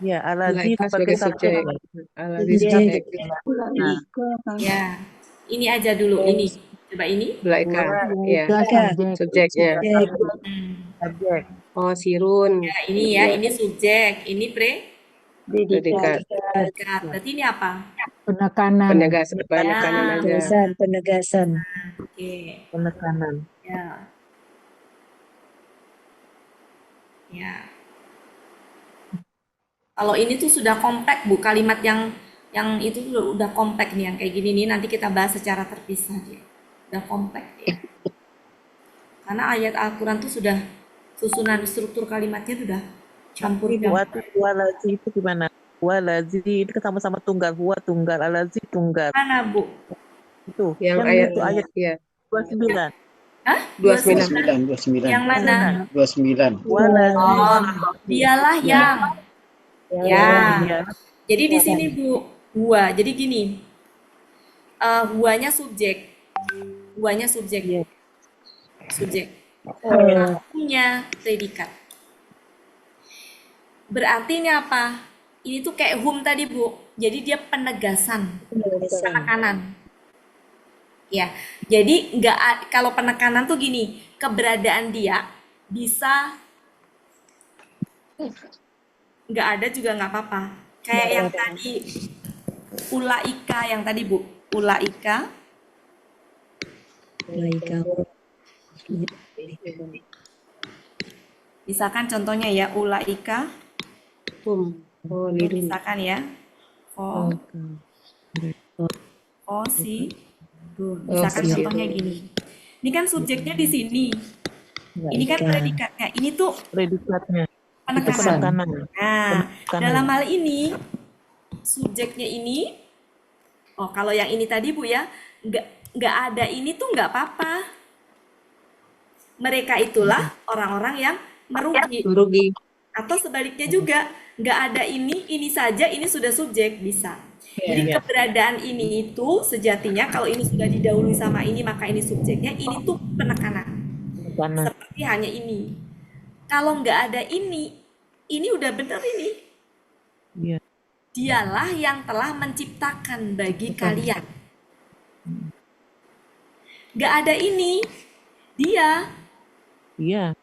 Ya, alazi Zulaikha sebagai sebagai subjek. subjek. Alazi Subjek. subjek. Nah, Ya. Ini aja dulu ini. Coba ini. Zulaikha, ya, Subjek. subjeknya. Subjek. subjek. Oh, sirun, Ya, ini ya, ini subjek, ini predikat, predikat. Berarti ini apa? Penekanan. penekanan aja. Penegasan. Penegasan. Oke. Penekanan. Ya. Ya. Kalau ini tuh sudah kompleks, Bu, kalimat yang itu udah kompleks nih, yang kayak gini nih nanti kita bahas secara terpisah dia. Udah kompleks ya. Karena ayat Al-Qur'an tuh sudah susunan struktur kalimatnya udah campur Wati walazi itu gimana? Walazi itu sama-sama tunggal, huwa tunggal, alazi tunggal. Mana, Bu? Itu Yang yang ayat, itu ayat ya, 29. Hah? 29, 29. Yang mana? 29. Walazi. Oh, dialah yang. Ya. Ya. Jadi di sini Bu, huwa. Jadi gini. Huwanya subjek. Huwanya subjek. Subjek. Punya predikat. Berarti ini apa? Ini tuh kayak hum tadi, Bu. Jadi dia penegasan, penekanan. Ya. Jadi kalau penekanan tuh gini, keberadaan dia bisa nggak ada juga nggak apa-apa. Kayak yang tadi ulaika yang tadi, Bu. Ulaika. Misalkan contohnya ya ulaika. oh, lidun, Misalkan ya. Misalkan contohnya gini. Ini kan subjeknya di sini. Ini kan predikatnya. Ini tuh Predikatnya. penekanan. Penekanan. Nah, dalam hal ini subjeknya ini, kalau yang ini tadi Bu ya, nggak ada ini tuh nggak apa-apa. Mereka itulah orang-orang yang merugi. Atau sebaliknya juga, nggak ada ini saja, ini sudah subjek, bisa. Jadi keberadaan ini itu sejatinya kalau ini sudah didahului sama ini, maka ini subjeknya, ini tuh penekanan. Seperti hanya ini. Kalau nggak ada ini udah benar ini. Iya. Dialah yang telah menciptakan bagi kalian. Nggak ada ini, dia. Iya.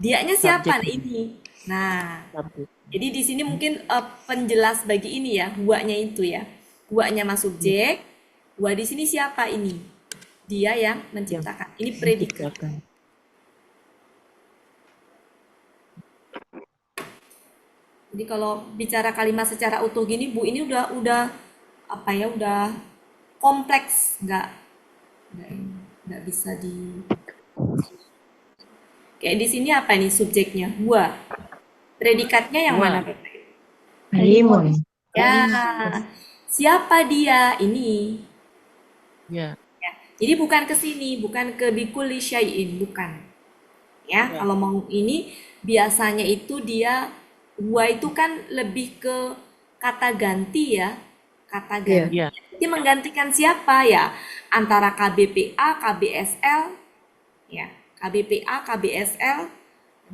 Dianya siapa ini? Nah, jadi di sini mungkin penjelas bagi ini ya, huwanya itu ya. Huwanya mas subjek, huwa di sini siapa ini? Dia yang menciptakan. Ini predikat. Jadi kalau bicara kalimat secara utuh gini, Bu, ini udah apa ya? Udah kompleks, nggak bisa di. Kayak di sini apa nih subjeknya? Huwa. Predikatnya yang mana, Bapak? Alimun. Ya. Siapa dia? Ini. Ya. Ya. Jadi bukan ke sini, bukan ke bikulli syai'in, bukan. Ya, kalau mau ini biasanya itu dia huwa itu kan lebih ke kata ganti ya. Kata ganti. Iya. Jadi menggantikan siapa ya? Antara KBPA, KBSL, ya. KBPA, KBSL,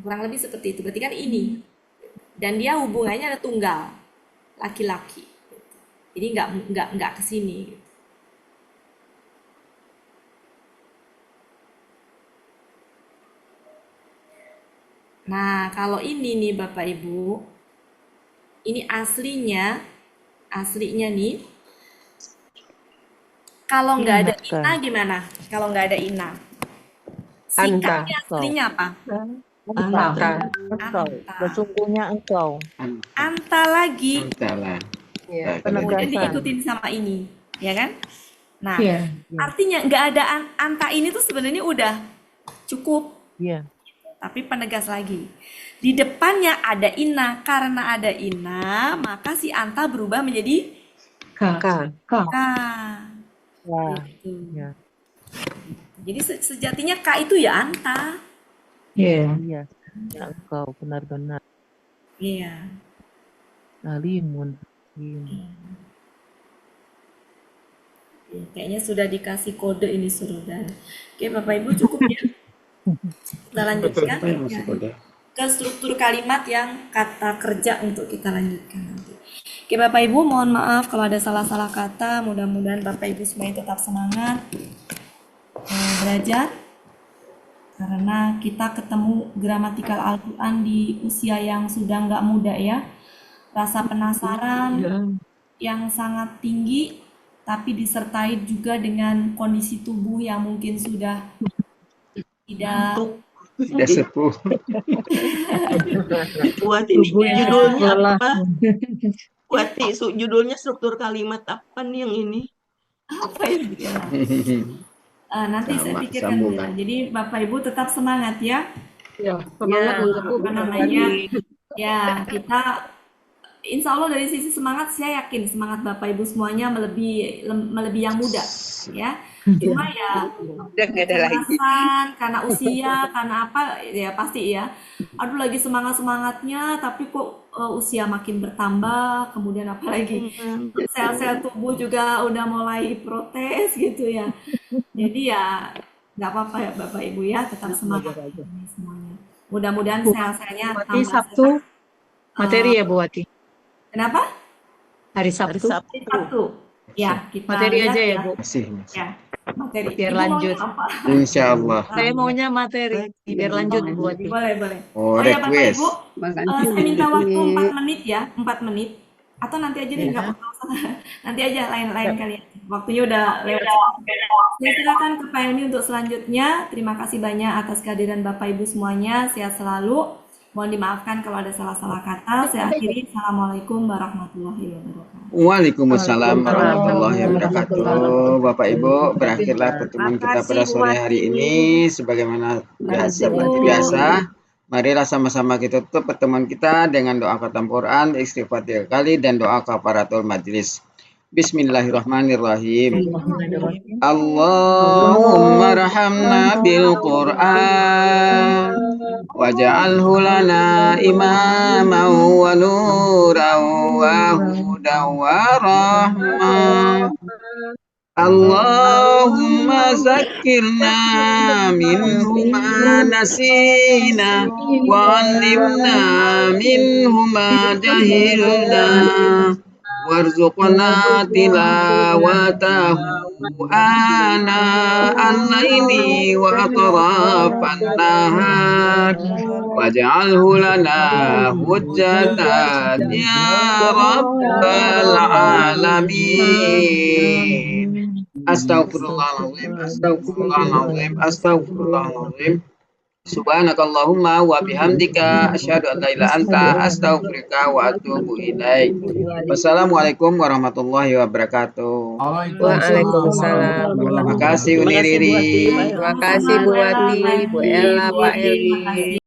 kurang lebih seperti itu. Berarti kan ini. Dan dia hubungannya ada tunggal, laki-laki. Jadi nggak ke sini. Nah, kalau ini nih Bapak Ibu, ini aslinya nih, kalau nggak ada ina gimana? Kalau nggak ada ina. Sikapnya aslinya apa? Engkau. Sesungguhnya engkau. Anta lagi. Salah. ya, Kemudian Penegasan. diikutin sama ini, ya kan? Nah, Iya. artinya nggak ada anta ini tuh sebenarnya udah cukup. Iya. tapi penegas lagi. Di depannya ada inna, karena ada inna, maka si anta berubah menjadi Ka. Ka. Ka. ka. Wah, Gitu. ya. Jadi sejatinya ka itu ya anta. Iya. Iya. Ya, engkau benar-benar Iya. alimun hakim. Ya, kayaknya sudah dikasih kode ini Surudan. Oke, Bapak Ibu cukup ya. Kita lanjutkan ya, ke struktur kalimat yang kata kerja untuk kita lanjutkan nanti. Oke, Bapak Ibu mohon maaf kalau ada salah-salah kata. Mudah-mudahan Bapak Ibu semuanya tetap semangat belajar. Karena kita ketemu gramatikal Al-Quran di usia yang sudah nggak muda ya. Rasa penasaran yang sangat tinggi, tapi disertai juga dengan kondisi tubuh yang mungkin sudah tidak sepuh. Buat ini Tubuhnya judulnya lelah. apa? Buat judulnya struktur kalimat apa nih yang ini? apa itu ya. Nanti saya Sama, pikirkan dulu. sambungan. Jadi Bapak Ibu tetap semangat ya. Ya, semangat Ya, untuk Apa namanya? Ya, kita insya Allah dari sisi semangat saya yakin semangat Bapak Ibu semuanya melebihi yang muda ya. Cuma ya Udah nggak ada lagi. kecemasan karena usia, karena apa ya pasti ya. Aduh lagi semangat-semangatnya tapi kok usia makin bertambah, kemudian apalagi sel-sel tubuh juga udah mulai protes gitu ya. Jadi ya nggak apa-apa ya Bapak Ibu ya, tetap semangat ini semuanya. Mudah-mudahan sel-selnya Wati tambah Sabtu sehat. materi ya Bu Wati. Kenapa? Hari Hari Sabtu Sabtu. Sabtu. Ya, kita materi lihat aja ya ya. Bu. Masih. Ya, materi. Biar Ibu maunya lanjut. apa? Insya Allah. Saya maunya materi biar lanjut Bu Wati. Boleh, boleh. Oh, Oh ya Bapak request. Ibu, saya minta waktu 4 menit ya, 4 menit. Atau nanti aja deh, nggak usah. Nanti aja lain-lain kali ya. Waktunya udah lewat. Saya silakan ke Pak Helmi untuk selanjutnya. Terima kasih banyak atas kehadiran Bapak Ibu semuanya. Sehat selalu. Mohon dimaafkan kalau ada salah-salah kata. Saya akhiri. Assalamualaikum warahmatullahi wabarakatuh. Waalaikumsalam warahmatullahi wabarakatuh. Bapak Ibu, berakhirlah pertemuan kita pada sore hari ini. Sebagaimana biasa, marilah sama-sama kita tutup pertemuan kita dengan doa khatam Quran, istighfar 3 kali, dan doa kafaratul majlis. Bismillahirrahmanirrahim. Allahumma rahamna bil Qur'an waj'alhu lana imaman wa nuran wa hudan wa rahmah. Allahumma zakkirna minhu ma nasina wa 'allimna minhu ma jahilna warzuqna tilawatahu ana al-laili wa atrafan nahar waj'alhu lana hujjatan ya rabbal alamin. Astaghfirullahaladzim, astaghfirullahaladzim, astaghfirullahaladzim. Subhanakallahumma wa bihamdika asyhadu an la ilaha anta astaghfiruka wa atubu ilaik. Wassalamualaikum warahmatullahi wabarakatuh. Waalaikumsalam. Terima kasih Uni Terima kasih Bu Wati, Riri. Pak Helmi. Terima kasih Bu Wati, Bu Ella, Pak Helmi.